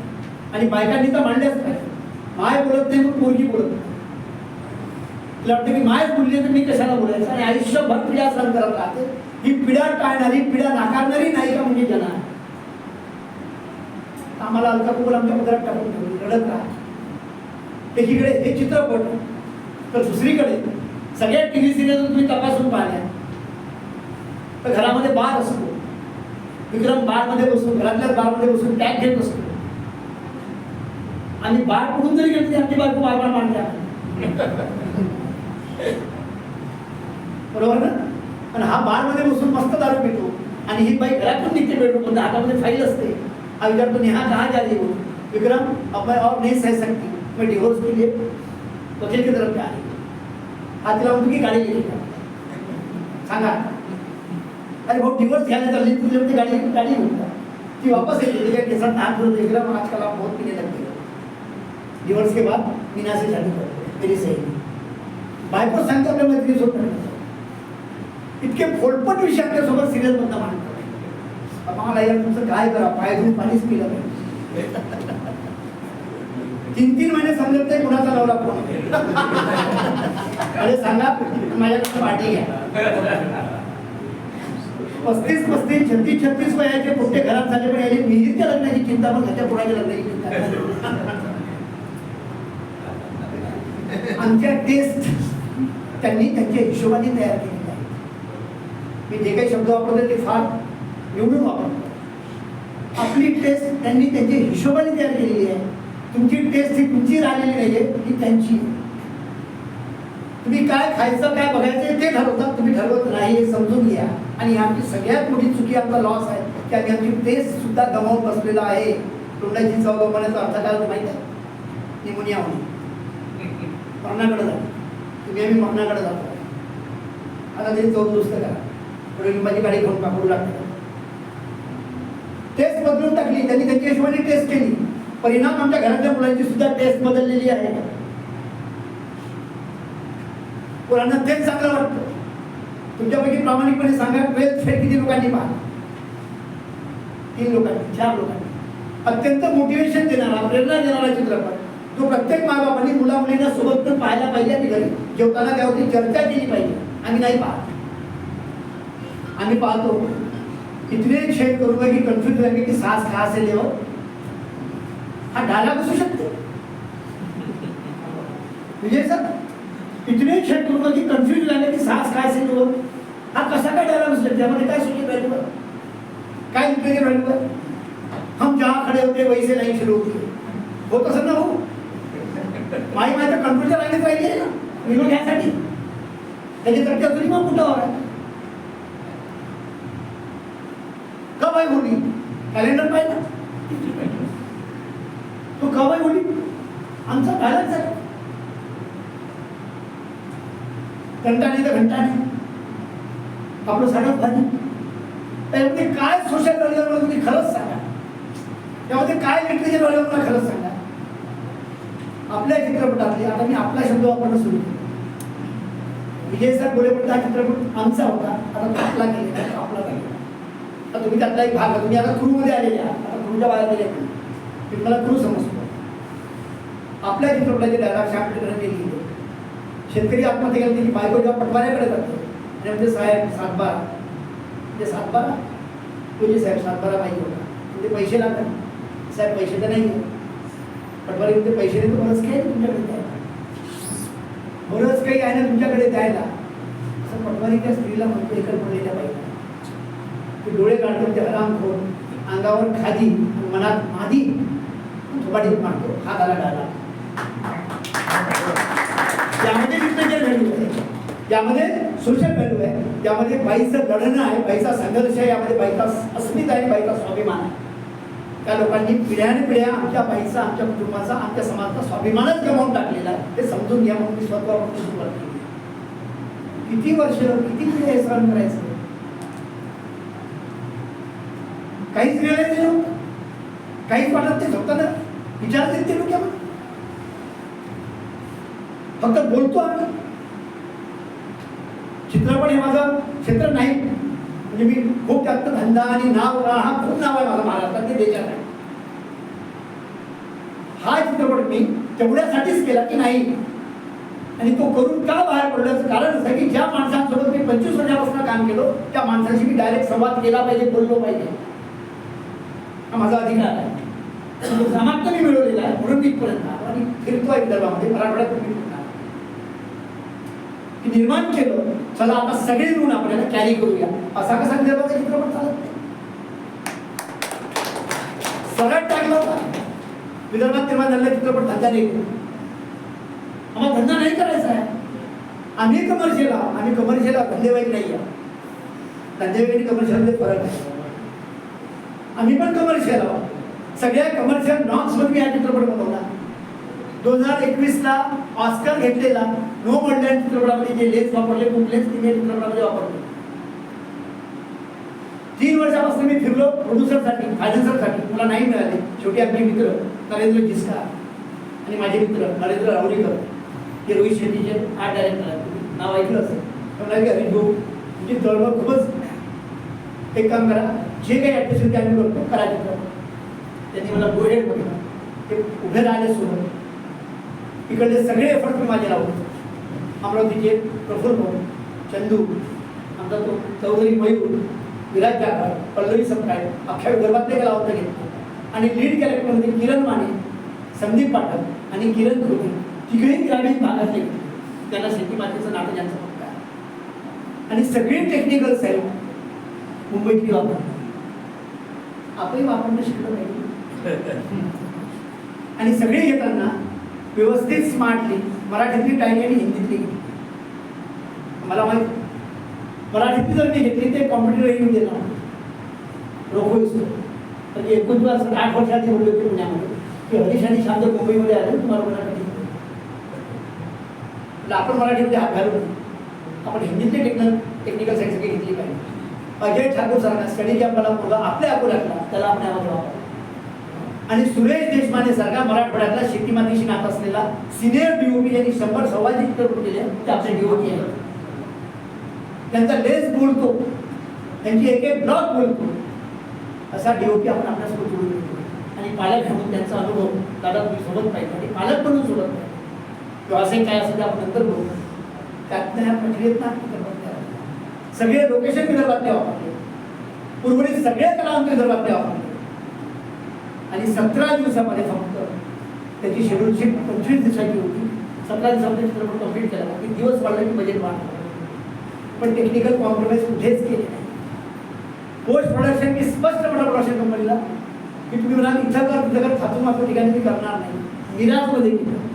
आणि बायकांनी तर मांडल्याच पाहिजे. माय बोलत नाही मग पोरगी बोलत नाही. तिला वाटतं की माय बोलली तर मी कशाला बोलायचं, आणि आयुष्यभर पिढ्या सहन करत राहते. ही पिढ्या टाळणारी, पिढ्या नाकारणारी नायिका म्हणजे जना. आम्हाला अलका कुबल आमच्या पदरात टाकून ठेवली, रडत राहत. एकीकडे हे चित्रपट, तर दुसरीकडे सगळ्या TV सिरियल तुम्ही तपासून पाहिल्या तर घरामध्ये बार असतो. विक्रम बारमध्ये बसून, घरातल्या बारमध्ये बसून टॅग घेत असतो. आणि बार पडून जरी घेतली आमची बायको बार मांडल्या, बरोबर ना. पण हा बारमध्ये बसून मस्त दारू पितो आणि ही बाई घरातून निघते बेडरूम, हातामध्ये फाईल असते. हा विचारतो नेहा कहाँ जा रही हो? विक्रम अब मैं और नहीं सह सकती, मैं डिवोर्स के लिए वकील की तरफ जा रही हूँ. हा तिला म्हणतो की गाडी गेली का सांगा. अरे भाऊ डिवोर्स घ्यायला चालली, तुझे म्हणजे गाडी होता. ती वापस येते, तिच्या केसात हात धरून विक्रम आजकल आप बहुत पीने लग गए. डिवोर्स के बाद मीना से शादी करते, मेरी सहेली. बायको सांगते आपल्या मैत्रिणीसोबत. इतके फोडपट विषय आपल्यासोबत सिरियल मधनं मांडतो. आम्हाला यार तुमचं काय करा, पाय धुवून पाणीच पिलं पाहिजे. 3-3 महिने समजत नाही कुणाचा नवरा कोण. अरे सांगा माझ्याकडे पार्टी घ्या. 35, 36 वयाचे मोठे घरात झाले, पण याने विहिरीच्या लग्नाची चिंता, पण त्याच्या पुढाच्या लग्नाची चिंता. आमच्या टेस्ट त्यांनी त्यांच्या हिशोबाने तयार केलेली आहे. मी जे काही शब्द वापरतो ते फार निवडून वापरतो. आपली टेस्ट त्यांनी त्यांच्या हिशोबाने तयार केलेली आहे. तुमची टेस्ट ही तुमची राहिलेली नाहीये, ही त्यांची. तुम्ही काय खायचं काय बघायचं ते ठरवतात, तुम्ही ठरवत नाही हे समजून घ्या. आणि आमची सगळ्यात मोठी चुकी आमचा लॉस आहे की आम्ही आमची टेस्ट सुद्धा गमावून बसलेला आहे. तोंडाची चव गमावण्याचा अर्थ काय माहिती आहे? निमोनिया होणे, मरणाकडे जातो. तुम्ही आम्ही मरणाकडे जातो. आता ते चव दुरुस्त करा, थोडी लिंबाची गाडी घेऊन पाकडू लागतात. टेस्ट बदलून टाकली त्यांनी, त्यांच्या हिशोबाने टेस्ट केली. परिणाम आमच्या घरातल्या मुलांची सुद्धा टेस्ट बदललेली आहे. मुलांना तेच चांगलं वाटतं. तुमच्यापैकी प्रामाणिकपणे सांगा, 12th फेल किती लोकांनी पाहिलं? 3 लोकांनी, 4 लोकांनी. अत्यंत मोटिवेशन देणारा, प्रेरणा देणारा चित्रपट, जो प्रत्येक मायबापांनी मुला मुलींना सोबत पाहायला पाहिजे. आणि घरी जेवताना त्यावरती चर्चा केली पाहिजे. आम्ही नाही पाहत. आम्ही पाहतो इतने छेद करूंगा की कन्फ्यूज रहेंगे कि सांस कहाँ से ले. हा डायलॉग असू शकते विजय सर. इतने छेद करूंगा की कन्फ्यूज रहेंगे कि सांस कहाँ से ले. हा कसा काय डायलॉग असू शकते? त्यामध्ये काय सोशल व्हॅल्यू आहे, काय लिटरेचर व्हॅल्यू आहे? हम जहाँ खडे होते वैसे नाही शुरू होते. होत असं ना हो. माही माहिती कंट्रोलच्या लाईनीत राहिली आहे ना निवड घ्यायसाठी. त्याची चर्चा तुझी मग कुठं आहे? कब आई होली? कॅलेंडर पाहिजे तो कब आई होली? आमचा बॅलन्स आहे. घंटाने तर घंटाने आपलं साडं भाजी. त्यामध्ये काय सोशल व्हॅल्यू तुम्ही खरंच सांगा. त्यामध्ये काय लिटरेचर व्हॅल्यू मला खरंच सांगा. आपल्या चित्रपटातले, आता मी आपला शब्द वापरणं सुरू केलं. विजय सर बोले पण हा चित्रपट आमचा होता, आता तो आपला केलेला, आपला केलेला. आता तुम्ही त्यातला एक भाग, तुम्ही आता क्रूमध्ये आलेले आहात, आता क्रूच्या बाहेर गेले की मला क्रू समजतो. आपल्या चित्रपटाचे डायलॉग शांतपणे लिहिले. शेतकरी आत्महत्या केली, त्याची बायको जेव्हा पटवाऱ्याकडे जाते आणि म्हणजे साहेब 7/12 म्हणजे 7/12 तुझे साहेब 7/12 पाहिजे होता. म्हणजे पैसे लागतात. साहेब पैसे तर नाही. पटवारी म्हणजे पैसे नाही, तर बरंच काही तुमच्याकडे द्यायला, बरंच काही आहे ना तुमच्याकडे द्यायला. असं पटवारी त्या स्त्रीला म्हणतो एकल पडलेल्या पाहिजे. ते डोळे काढतो ते हरामखोर, अंगावर खादी, मनात मादी, थोबाडीत मारतो. हा त्याला डायलॉग. त्यामध्ये लिटरेचर व्हॅल्यू आहे, त्यामध्ये सोशल व्हॅल्यू आहे, त्यामध्ये बाईचं लढणं आहे, बाईचा संघर्ष आहे, यामध्ये बाईचा अस्मिता आहे, बाईचा स्वाभिमान आहे. त्या लोकांनी पिढ्याने पिढ्या आमच्या बाईचा, आमच्या कुटुंबाचा, आमच्या समाजाचा स्वाभिमानच गमावून टाकलेला आहे. हे समजून घ्या म्हणून मी स्वतः सुरुवात केली. किती वर्ष, किती पिढ्या हे सहन करायचं? काहीच रिअलाइज नाही होत, काहीच वाटत ते झोपताना विचार देत ते लोक. फक्त बोलतो आम्ही. चित्रपट हे माझं क्षेत्र नाही. म्हणजे मी खूप जास्त धंदा आणि नाव, हा खूप नाव आहे माझं महाराष्ट्रात, ते देशात आहे. हा चित्रपट मी तेवढ्यासाठीच केला की नाही. आणि तो करून का बाहेर पडल्याचं कारण असं की ज्या माणसांसोबत मी 25 वर्षापासून काम केलो, त्या माणसाशी मी डायरेक्ट संवाद केला पाहिजे, बोललो पाहिजे. हा माझा अधिकार आहे. सामर्थ्य मी मिळवलेला आहे म्हणून मी इथपर्यंत आणि फिरतोय विदर्भामध्ये, मराठवाड्यात निर्माण केलं. चला आता सगळे मिळून आपल्याला कॅरी करूया. असा कसा विदर्भाचा चित्रपट चालत नाही. सगळ्यात टाकला होता विदर्भात निर्माण झालेला चित्रपट धंदा नाही. आम्हाला धंदा नाही करायचा आहे. आम्ही कमर्शियल आहोत. आम्ही कमर्शियल धंदेवाईक नाही आहे. धंदेवाईक आणि कमर्शियल फरक आहे. आम्ही पण कमर्शियल आहोत. सगळ्या कमर्शियल नॉर्म्स मध्ये हा चित्रपट बनवला. 2021ला ऑस्कर घेतलेला नो मर्डर चित्रपटामध्ये जे लेन्स वापरले, खूप लेन्स तिने चित्रपटामध्ये वापरले. 3 वर्षापासून मी फिरलो प्रोड्युसरसाठी, फायनान्सरसाठी. मला नाही मिळाले. शेवटी आपले मित्र नरेंद्र जिस्का आणि माझे मित्र नरेंद्र रावळीकर, हे रोहित शेट्टीचे आर्ट डायरेक्टर आहेत, नाव ऐकलं असेल. म्हणाले अरे भाऊ तुमची चळवळ खूपच, एक काम करा, जे काही ॲडमिशन आम्ही करतो करा चित्रपट. त्यांनी मला गो हेड बघितला. ते उभे राहिले सोबत. इकडले सगळे एफर्ट मी माझे लावले. अमरावतीचे प्रफुल्ल भाऊ, चंदू, आमचा तो चौधरी मयूर, विराज जाधव, पल्लवी सपकाळे, अख्ख्या विदर्भातले गेला होता घेतले. आणि लीड कॅरेक्टरमध्ये किरण माने, संदीप पाठक आणि किरण धोनी, तिघेही ग्रामीण भागातले. त्यांना शेती मातेचं नाटक यांचं पक्क आहे. आणि सगळे टेक्निकल साईड मुंबईतली वापर. आपणही वापरणं शिकलं पाहिजे. आणि सगळे घेताना व्यवस्थित स्मार्टली मराठीतली टाळली आणि हिंदीतली घेतली. मला माहिती मराठीतली जर मी घेतली ते कॉम्प्युटर येऊन दिला रोखो असतो. म्हणजे 8 वर्षांनी बोलले होते पुण्यामध्ये की हरीश आणि शांत मुंबईमध्ये आले तुम्हाला मराठी आपण मराठीमध्ये हात घालून आपण हिंदीतली टेक्निकल साईड सगळी घेतली पाहिजे. अजय ठाकूर सारखा स्टडी कॅम्पला मुलगा आपल्या अकोल्यातला त्याला आपण यामध्ये वापरला. आणि सुरेश देशमाने सारखा मराठवाड्यातला शेतीमातीशी नात असलेला सिनियर डीओपी यांनी 100 सव्वाची चित्रपट केले ते आपले डीओपी आहेत. त्यांचा लेस बोलतो, त्यांची एक ब्लॉक बोलतो असा डीओपी आपण आपल्यासोबत जोडून घेतो. आणि पालक म्हणून त्यांचा अनुभव दादा तुम्ही सोबत पाहिजे आणि पालक म्हणून सोबत पाहिजे. व्यवसाय काय असेल ते आपण नंतर बोलू. त्यातनं ह्या प्रक्रियेत ना सगळे लोकेशन विदर्भातले वापरले, उर्वरित सगळे कलावंत विदर्भातले वापरले. आणि 17 दिवसामध्ये फक्त त्याची शेड्यूलची 25 दिवसाची होती. 17 दिवसामध्ये चित्रपट कंप्लीट केला की दिवस वाढला की बजेट वाढलं. पण टेक्निकल कॉम्प्रोमाइज कुठेच केले नाही. पोस्ट प्रोडक्शन मी स्पष्टपणे प्रोडक्शन कंपनीला की तुम्ही म्हणाल इथं कर तिथं कर थातून मात्र ठिकाणी मी करणार नाही. मिराजमध्ये केलं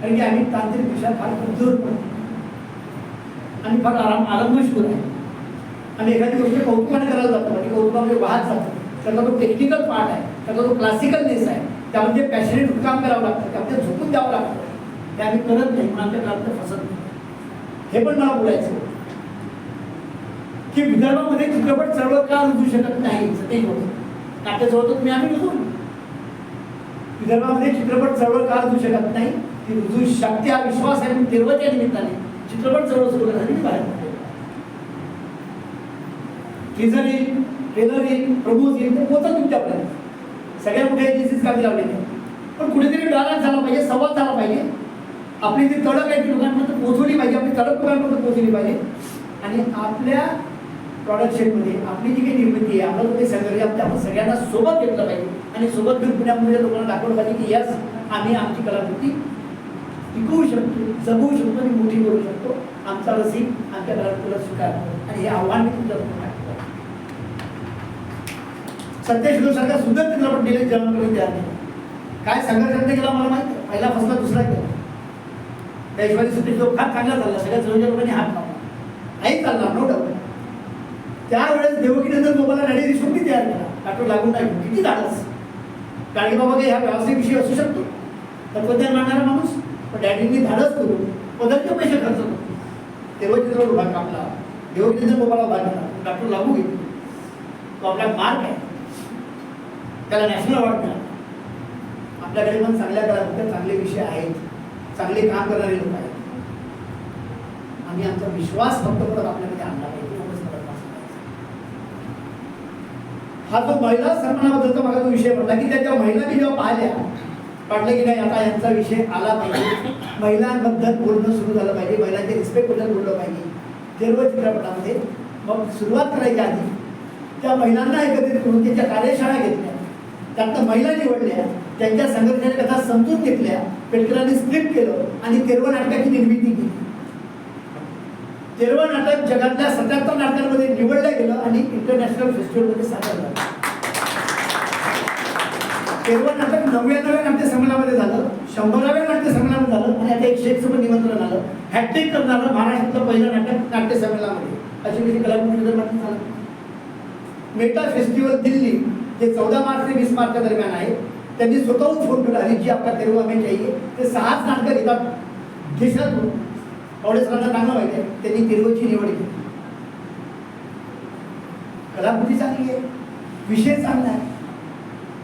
कारण की आम्ही तांत्रिक दिशा फार कमजोर पडतो आणि फार आरंभशूर आहे. आम्ही एखादी गोष्ट कौतुकाने करायला जातो आणि कौतुकामध्ये वाहत जातो. त्याचा तो टेक्निकल पार्ट आहे, त्याचा तो क्लासिकलनेस आहे, त्यामध्ये पॅशनेट काम करावं लागतं, त्यामध्ये झोपून द्यावं लागतं. ते आम्ही करत नाही म्हणून आमच्या क्लासमध्ये फसत नाही. हे पण मला बोलायचं की विदर्भामध्ये चित्रपट चळवळ का रुजू शकत नाही. सतेज होतं नाट्य चळवळ तुम्ही आम्ही रुजू. विदर्भामध्ये चित्रपट चळवळ का रुजू शकत नाही ती रुजू शकते हा विश्वास आहे. मी तेरवाच्या निमित्ताने चित्रपट चळवळ सुरू करण्यासाठी बाहेर पडले. टीजर येईल, ट्रेलर येईल, प्रमोज येईल ते पोहोचत तुमच्यापर्यंत. सगळ्या मोठ्या एजन्सीज कामी लावलेल्या पण कुठेतरी डायलॉग झाला पाहिजे, संवाद झाला पाहिजे. आपली जी तडक आहे ती लोकांपर्यंत पोहोचवली पाहिजे, आपली तडक लोकांपर्यंत पोहोचली पाहिजे. आणि आपल्या प्रोडक्शनमध्ये आपली जी काही निर्मिती आहे, आपलं जे संघर्ष आहे आपण सगळ्यांना सोबत घेतलं पाहिजे. आणि सोबत घेऊन पुण्यामध्ये लोकांना दाखवलं पाहिजे की यस आम्ही आमची कलाकृती टिकवू शकतो, जगवू शकतो आणि मोठी करू शकतो. आमचा रसिक आमच्या कलाकृतीला स्वीकारतो. आणि हे आव्हान मी तुमच्यासमोर टाकतो. सत्याशिवसारखा सुंदर चित्रपट दिले जेवण करून तयार केला. काय संघर्ष केला मला माहिती आहे. पहिला फसला दुसरा केला. त्या हिशोबाने सत्याशिव फार चांगला चालला. सगळ्या जवळच्या लोकांनी हात लावला. आई चालला नो डाऊट. त्यावेळेस देवकीनंदन गोपाला नडी देशमुखनी तयार केला. डॉक्टर लागून नाही किती धाडस. गाडी बाबा काही ह्या व्यवसायाविषयी असू शकतो तत्वज्ञान मांडणारा माणूस पण डॅडींनी धाडस करून पदरचे पैसे खर्च करतो. तेव्हा चित्रपट उभा कापला. देवकीनंदन गोपाला उभा केला. डॉक्टर लागू घेतली. तो आपला मार्क आहे. त्याला नॅशनल अवॉर्ड मिळाला. आपल्याकडे पण चांगल्या कलाकृत्या चांगले विषय आहेत, चांगले काम करणारे लोक आहेत. आम्ही आमचा विश्वास फक्त परत आपल्यामध्ये आणला पाहिजे. हा जो महिला सन्मानाबद्दलचा मला जो विषय म्हटला की त्याच्या महिलांनी जेव्हा पाहिल्या वाटलं की नाही आता यांचा विषय आला पाहिजे, महिलांबद्दल बोलणं सुरू झालं पाहिजे, महिलांच्या रिस्पेक्टबद्दल बोललं पाहिजे. तेरवं चित्रपटामध्ये मग सुरुवात करायच्या आधी त्या महिलांना एकत्रित करून त्यांच्या कार्यशाळा घेतल्या, त्यातनं महिला निवडल्या, त्यांच्या संघर्षाच्या कथा समजून घेतल्या, पेटकरांनी स्क्रिप्ट केलं आणि तेरवं नाटकाची निर्मिती केली. तेरवं नाटक जगातल्या 77 नाटकांमध्ये निवडलं गेलं आणि इंटरनॅशनल फेस्टिवलमध्ये सादर झालं. तेरवं नाटक 99व्या नाट्य संमेलनामध्ये झालं, 100व्या नाट्य संमेलनामध्ये झालं आणि आता 101 पण निमंत्रण आलं. हॅट्रिक करणारं महाराष्ट्रातलं पहिलं नाटक नाट्य संमेलनामध्ये अशी म्हणजे कलाकृती झालं. मेटा फेस्टिवल दिल्ली जे 14 मार्च ते 20 मार्चच्या दरम्यान आहे, त्यांनी स्वतःहून फोन केला हरीशजी आपका तेरवा हमें चाहिए. ते 6 नाटकं घेतात देशातून. एवढे सरांना चांगलं माहिती आहे त्यांनी तेरवची निवड केली. कलाकृती चांगली आहे, विषय चांगला आहे.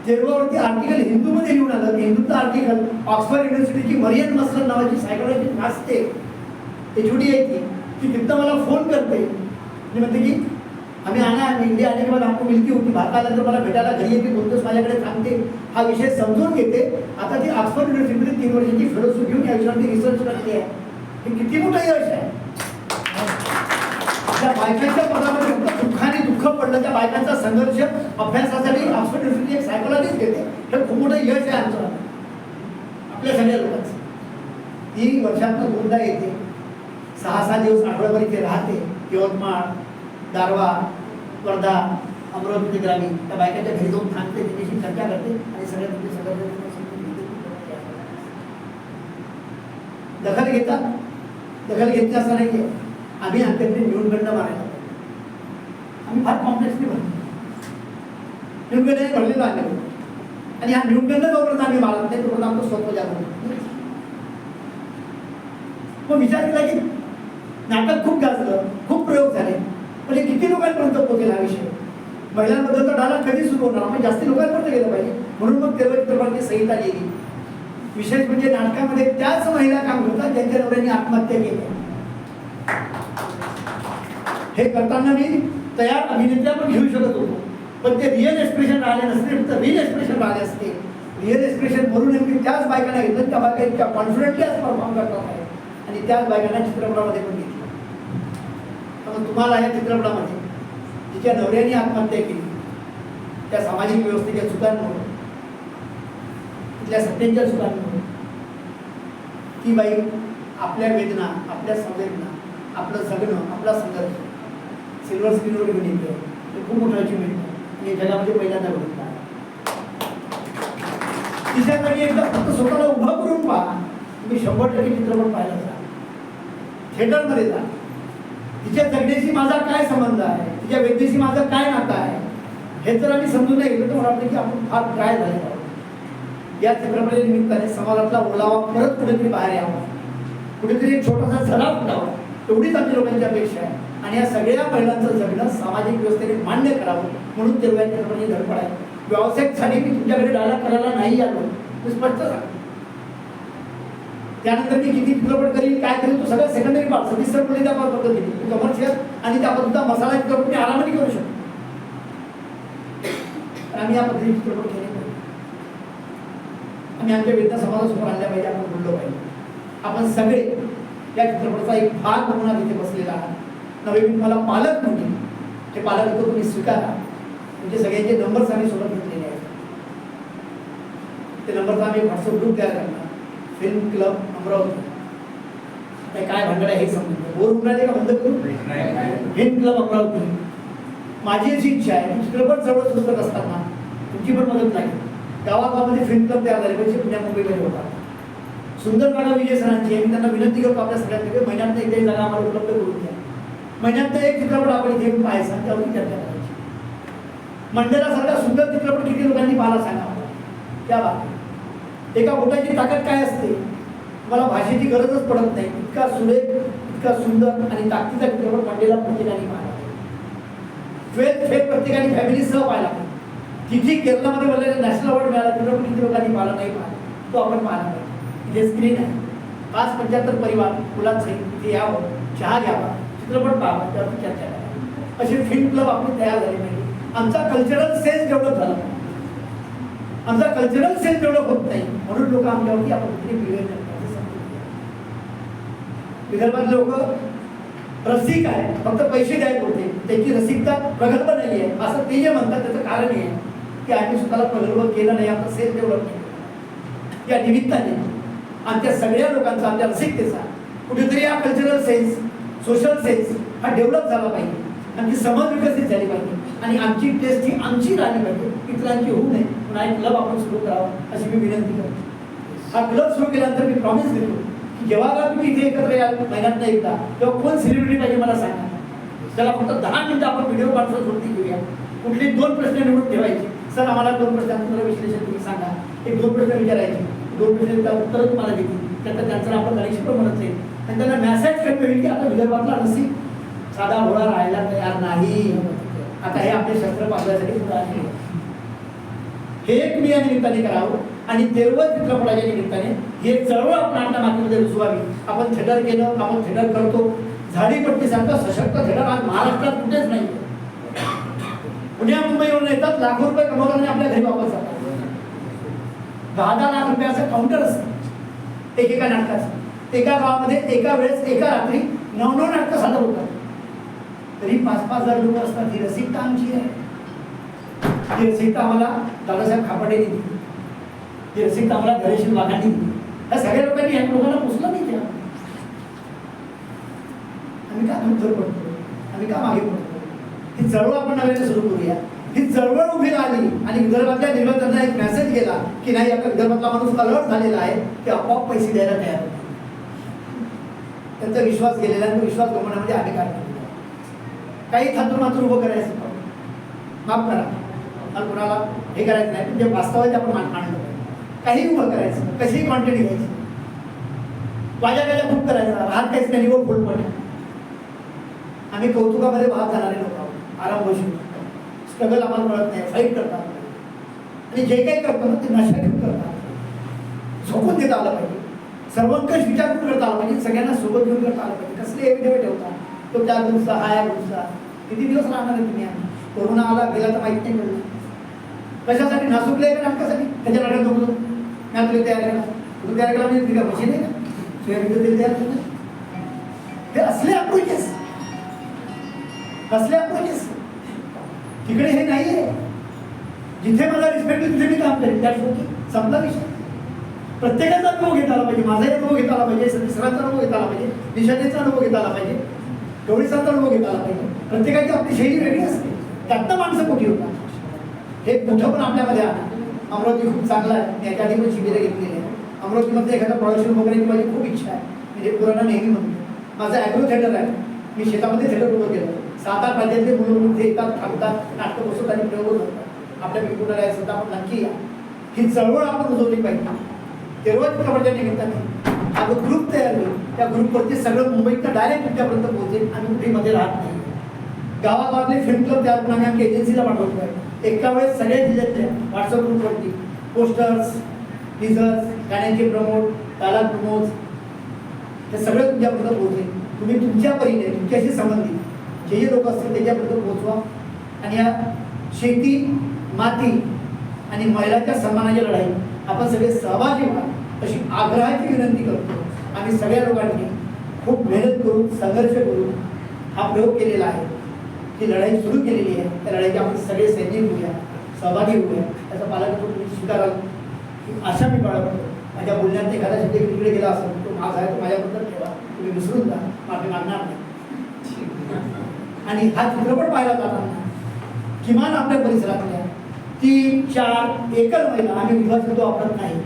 तेरवावरती आर्टिकल हिंदूमध्ये लिहून आलं. हिंदूचं आर्टिकल ऑक्सफर्ड युनिव्हर्सिटीची मरियन मस्लन नावाची सायकोलॉजी वाचते, एचओडी आहे ती तिथं मला फोन करते आणि म्हणते की आम्ही इंडिया आने के बाद आपको मिलती होती, भारतानंतर मला भेटायला घरी येते, बोलतोच माझ्याकडे सांगते, हा विषय समजून घेते. आता ती ऑक्सफर्ड युनिव्हर्सिटीमध्ये 3 वर्षाची फेलोशिप घेऊन या विषयावरती रिसर्च करते आहे. हे किती मोठं यश आहे. त्या बायकांच्या पदामध्ये फक्त दुःखाने दुःख पडलं, त्या बायकांचा संघर्ष अभ्यासासाठी ऑक्सफर्ड युनिव्हर्सिटी एक सायकोलॉजीच घेते. हे खूप मोठं यश आहे आमचं, आपल्या सगळ्या लोकांचं. ती वर्षातून 2दा येते, 6-6 दिवस आठवड्याभर इथे राहते. यवतमाळ, दारवा, वर्धा, अमरावती ग्रामीण त्या बायकाच्या घरी जाऊन थांबते, त्याच्याशी चर्चा करते आणि सगळ्या तुमचे सगळं दखल घेतात. दखल घेतली असं नाही आहे. आम्ही आमच्याकडे न्यूनगंड मारायला आम्ही फार कॉम्प्लेक्सली भरतो. न्यूनगंड भरलेला आहे आणि हा न्यूनगंड जोपर्यंत आम्ही मारत नाही तोपर्यंत आमचं स्वतः जागृत. मग विचार केला की नाटक खूप गाजलं, खूप प्रयोग झाले, पण हे किती लोकांपर्यंत पोहोचेल हा विषय. महिलांबद्दलचा डाला कधी सुरू होणार, मग जास्ती लोकांपर्यंत गेलं पाहिजे. म्हणून मग तेव्हा चित्रपटाची संहिता लिहिली. विशेष म्हणजे नाटकामध्ये त्याच महिला काम करतात ज्यांच्या नवऱ्यांनी आत्महत्या केली. हे करताना मी तयार अभिनेत्या पण घेऊ शकत होतो, पण ते रिअल एक्सप्रेशन राहिले नसते, फक्त रिअल एक्सप्रेशन राहिले असते. रिअल एक्सप्रेशन म्हणून नेमकी त्याच बायकांना घेतलं, त्या बायका इतक्या कॉन्फिडेंटली आज परफॉर्म करतात आहे आणि त्याच बायकांना चित्रपटामध्ये पण घेतलं. मग तुम्हाला या चित्रपटामध्ये तिच्या नवऱ्याने आत्महत्या केली, त्या सामाजिक व्यवस्थेच्या चुकांमुळे, तिथल्या सत्तेच्या चुकांमुळे ती बाई आपल्या वेदना, आपल्या संवेदना, आपलं जगणं, आपला संघर्ष सिल्वर स्क्रीनवर घेऊन येते. ते खूप मोठं अचिव्हमेंट आहे आणि जगामध्ये पहिल्यांदा बघितला. तिच्यासाठी एकदा फक्त स्वतःला उभा करून पहा. तुम्ही 100% चित्रपट पाहायला जा, थिएटरमध्ये जा. तिच्या जगण्याशी माझा काय संबंध आहे, तिच्या व्यक्तीशी माझं काय नातं आहे, हे जर आम्ही समजून नाही घेतलं तर मला वाटतं की आपण फार काय झाले आहोत. या चित्रपटाच्या निमित्ताने समाजातला ओलावा परत कुठेतरी बाहेर यावा, कुठेतरी एक छोटासा झरा फुटावा, एवढीच आमच्या लोकांची अपेक्षा आहे. आणि या सगळ्या महिलांचं जगणं सामाजिक व्यवस्थेने मान्य करावं म्हणून तेव्हा या चित्रपटाची धडपड आहे. व्यावसायिकसाठी मी तुमच्याकडे डायलॉग करायला नाही आलो, मी स्पष्ट सांग. त्यानंतर मी किती चित्रपट करीन, काय करेल, तो सगळं सेकंडरी पार्ट. सतीश सर बोलले त्या पद्धतीने कमर्शियल आणि त्या पद्धतीचा मसाला चित्रपट मी आरामाने करू शकतो. आम्ही या पद्धतीने चित्रपट केले पाहिजे. आम्ही आमच्या वेदना समाजासमोर आणल्या पाहिजे, आपण बोललो पाहिजे. आपण सगळे या चित्रपटाचा एक भाग म्हणून तिथे बसलेला आहात. नवे मी तुम्हाला पालक म्हणून ते पालकत्व तुम्ही स्वीकारा. म्हणजे सगळ्यांचे नंबर्स आम्ही सोबत घेतलेले आहेत. ते नंबरचा आम्ही व्हॉट्सअप ग्रुप तयार करणार, फिल्म क्लब अमरावती. काय भांडण आहे हे समजून बोर उमराले का बंद करू. Film club Amravati. माझी अशी इच्छा आहे की चित्रपट जवळ सुरू करत असताना तुमची पण मदत लागेल. गावागावामध्ये फिल्म क्लब तयार झाले पाहिजे. पुण्या मुंबईमध्ये होता सुंदर जागा विजय सरांची आहे. मी त्यांना विनंती करतो आपल्या सगळ्यांकडे महिन्यात एकही जागा आम्हाला उपलब्ध करून द्या. महिन्यात एक चित्रपट आपण इथे पाहायचा, त्यावरती चर्चा करायची. मंडेलासारखा सुंदर चित्रपट किती लोकांनी पाहायला सांगा त्या बाबतीत. एका बोटाची ताकद काय असते मला भाषेची गरजच पडत नाही. इतका सुरेख, इतका सुंदर आणि ताकदीचा चित्रपट मंडेला प्रत्येकाने पाहायला. 12th फेब प्रत्येकाने फॅमिलीसह पाहायला. तिथे केरळामध्ये बोललेला नॅशनल अवॉर्ड मिळाला चित्रपट किती लोकांनी पाहिला नाही पाहिला, तो आपण पाहायला पाहिजे. इथे स्क्रीन आहे. 575 परिवार मुलांसहित इथे यावं, चहा घ्यावा, चित्रपट पाहावा, त्यावरती चर्चा करावी. असे फिल्म क्लब आपण तयार झाले पाहिजे. आमचा कल्चरल सेन्स डेव्हलप झाला, आमचा कल्चरल सेन्स डेव्हलप होत नाही म्हणून लोक आमच्यावरती आपण बिहेव करतात. विदर्भातले लोक रसिक आहे, फक्त पैसे द्यायला होते, त्याची रसिकता प्रगल्भ नाही आहे असं ते जे म्हणतात. त्याचं कारण हे आहे की आम्ही स्वतःला प्रगल्भ केलं नाही, आमचा सेन्स डेव्हलप केलं. या निमित्ताने आमच्या सगळ्या लोकांचा, आमच्या रसिकतेचा कुठेतरी हा कल्चरल सेन्स, सोशल सेन्स हा डेव्हलप झाला पाहिजे. आमची समज विकसित झाली पाहिजे आणि आमची टेस्ट ही आमची राहिली पाहिजे, इतरांची होऊ नये. म्हणून हा क्लब आपण सुरू करावा अशी मी विनंती करतो. हा क्लब सुरू केल्यानंतर मी प्रॉमिस देतो की जेव्हा का तुम्ही इथे एकत्र याल महिन्यातनं एकदा, तेव्हा कोण सेलिब्रिटी पाहिजे मला सांगा. त्याला फक्त 10 मिनिटं आपण व्हिडिओ कॉन्फरन्स वरती घेऊया. कुठली 2 प्रश्न निवडून ठेवायचे. सर आम्हाला 2 प्रश्नांचं विश्लेषण तुम्ही सांगा. एक 2 प्रश्न विचारायचे, 2 प्रश्नांचं उत्तर तुम्हाला देतील. त्याचं त्यांचं आपण कनेक्शन पण म्हणत नाही आणि त्यांना मॅसेज कमी होईल की आता विदर्भातला रसिक साधा घोडा राहायला तयार नाही. आता हे आपले शस्त्र पाळण्यासाठी पुढे आले. हे तुम्ही या निमित्ताने करावं आणि तेरवं चित्रपटाच्या निमित्ताने हे चळवळ आपण आपल्या मातीमध्ये रुजवावी. आपण थिएटर केलं, आपण थिएटर करतो. झाडीपट्टीसारखं सशक्त थिएटर आज महाराष्ट्रात कुठेच नाही. पुण्या मुंबईवरून येतात, लाखो रुपये कमवतात आणि आपल्या घरी वापस जातात. 10-10 लाख रुपयाचं काउंटर असतं एकेका नाटकाचं. एका गावामध्ये एका वेळेस एका रात्री 9-9 नाटकं सादर होतात. तरी 5-5 हजार लोक असतात. ही रसिकता आमची आहे. ही रसिकता आम्हाला दादासाहेब खापर्डे दिली, ही रसिकता आम्हाला धैर्यशील वाघांनी दिली. या सगळ्या लोकांनी ह्या लोकांना पुसलं नाही. त्या आम्ही का धुर पडतो, आम्ही का मागे पडतो. ही चळवळ आपण नव्याने सुरू करूया. ही चळवळ उभी राहिली आणि विदर्भातल्या निर्मात्यांना एक मेसेज गेला की नाही आपल्या विदर्भातला माणूस अलर्ट झालेला आहे की आपोआप पैसे द्यायला तयार होते. त्यांचा विश्वास गेलेला आहे. तो विश्वास गमवण्यामध्ये आम्ही काय करतो? काही थातूर मात्र उभं करायचं, माफ करा, मला कोणाला हे करायचं नाही, म्हणजे वास्तवात आपण मांडलं काही उभं करायचं, कशीही क्वांटिटी घ्यायची, वाजा खूप करायचा, राहत काहीच नाही, निवड फुल पडे. आम्ही कौतुकामध्ये वाहत जाणारे लोक आहोत. आराम बसून स्ट्रगल आम्हाला कळत नाही, फाईट करतात आणि जे काही करतो ना ते नशा घेऊन करतात. झोपून देता आलं पाहिजे, सर्वंकष विचार करून करता आला पाहिजे, सगळ्यांना सोबत घेऊन करता आलं पाहिजे. कसले एक ठेवे ठेवता तो त्या गुरुचा हा या गुरुचा. किती दिवस राहणार आहे तुम्ही? आम्ही कोरोना आला गेला तर माहिती नाही मिळलं. कशासाठी? नासूकले का नाटकासाठी? त्याच्या नाटक नको मी तुला तयार केला, तू तयार केला म्हणजे तिला पैसे नाही का? सोयाबीन तेल तयार केलं. ते असले अप्रोचेस, असले अप्रोचेस तिकडे हे नाही आहे. जिथे मला रिस्पेक्ट तिथे मी काम करेन, त्या संपला विषय. प्रत्येकाचा अनुभव घेता आला पाहिजे, माझाही अनुभव घेता आला पाहिजे, सरांचा अनुभव घेता आला पाहिजे, निशानेचा अनुभव घेता आला पाहिजे, गवळीसांचा अनुभव घेता आला पाहिजे. प्रत्येकाची आपली शैली वेगळी असते, त्यातनं माणसं मोठी होतात. हे मोठं पण आपल्यामध्ये आहे. अमरावती खूप चांगला आहे, मी याच्या आधी पण शिबिरं घेतलेली आहे. अमरावतीमध्ये एखादा प्रोडक्शन वगैरे माझी खूप इच्छा आहे. म्हणजे पुराणा नेहमी म्हणतो माझं ॲग्रो थिएटर आहे. मी शेतामध्ये थिएटर उभं केलं. 7-8 राज्यातले मुलं ते येतात, थांबतात, नाटकं बसवतात आणि प्रयोग होतात. आपल्या बिलकुल आहे सुद्धा आपण नक्की या. ही चळवळ आपण उजवली पाहिजे. तेरवा चित्रपटाच्या निमित्ताने हा ग्रुप तयार होईल. त्या ग्रुपवरती सगळं मुंबईत डायरेक्ट तुमच्यापर्यंत पोहोचेल. आम्ही कुठेमध्ये राहत नाही. गावागावातले फिल्म क्लब तयार करून आम्ही आमच्या एजन्सीला पाठवतो आहे. एका वेळेस सगळ्या जिल्ह्यातल्या व्हॉट्सअप ग्रुपवरती पोस्टर्स, टीजर्स, गाण्यांचे प्रमोट, तालात प्रमोट हे सगळं तुमच्यापर्यंत पोहोचेल. तुम्ही तुमच्या परीने तुमच्याशी संबंधित जे लोक असतील त्याच्यापर्यंत पोहोचवा. आणि या शेती, माती आणि महिलांच्या सन्मानाच्या लढाई आपण सगळे सहभागी व्हा अशी आग्रहाची विनंती करतो. आम्ही सगळ्या लोकांनी खूप मेहनत करून संघर्ष करून हा प्रयोग केलेला आहे. ही लढाई सुरू केलेली आहे. त्या लढाईचे आपण सगळे सैनिक होऊया, सहभागी होऊया. त्याचा पालकत्व तुम्ही स्वीकाराल आशा मी बाळगतो. माझ्या बोलण्यात एखादा शब्द तिकडे गेला असेल तो माझा आहे, तो माझ्याबद्दल ठेवा, तुम्ही विसरून जा, माफी मागणार नाही. आणि हा चित्रपट पाहायला जाताना किमान आपल्या परिसरातल्या 3-4 एकल महिला, आम्ही विधवा शब्द वापरत नाही,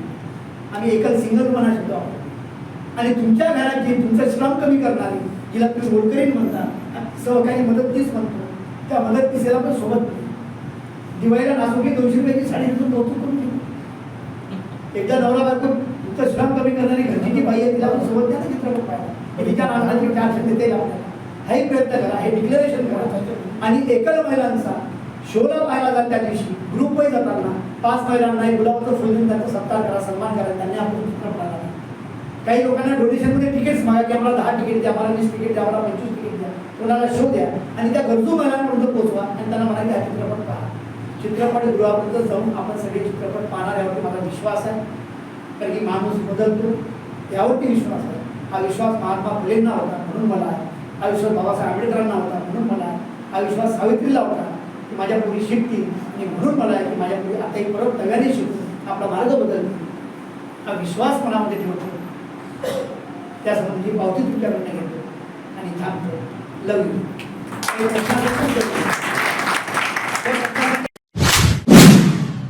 आम्ही एकल सिंगल म्हणा शब्द वापरतो. आणि तुमच्या घरात जी तुमचं श्रम कमी करणारी, जिला तुम्ही होळकरीण म्हणता, सहकारी मदतनीस म्हणतो, त्या मदतनीसेला पण सोबत दिवाळीला नासुकी 200 रुपयाची साडी घेऊन कौतुक करून घेऊ. एकदा नवरा बायको तुमचं श्रम कमी करणारी घरची जी बाई आहे तिला पण सोबत द्या. चित्रपट पाहिजे तिच्या नावाची 4 शब्द ते लावतात. हाही प्रयत्न करा, हे डिक्लेरेशन करा. आणि एकल महिलांचा शोला पाहायला जात त्या दिवशी ग्रुप वाईज जाताना 5 महिलांना एक गुलाबाचं फुल देऊन त्यांचा सत्कार करा, सन्मान करा. त्यांनी आपण चित्रपट पाहिला. काही लोकांना डोनेशनमध्ये तिकीट्स मागा की आम्हाला 10 तिकीट द्या, आम्हाला 20 तिकीट द्या, आम्हाला 25 तिकीट द्या, कोणाला शो द्या आणि त्या गरजू महिलांपर्यंत पोहोचवा आणि त्यांना म्हणा की हा चित्रपट पहा. चित्रपटगृहापर्यंत जाऊन आपण सगळे चित्रपट पाहणार यावरती माझा विश्वास आहे. कारण की माणूस बदलतो यावरती विश्वास आहे. हा विश्वास महात्मा फुलेंना होता म्हणून मला आहे. हा विश्वास बाबासाहेब आंबेडकरांना होता म्हणून मला आहे. हा विश्वास सावित्रीला होता की माझ्या पुढे शिकतील आणि म्हणून मला आहे की माझ्या पुढे आता एक परत नव्याने शिकून आपला मार्ग बदलतो. हा विश्वास मनामध्ये ठेवतो. त्यासंबंधी पावती तुमच्याकडनं घेतो आणि थांबतो. लव यू.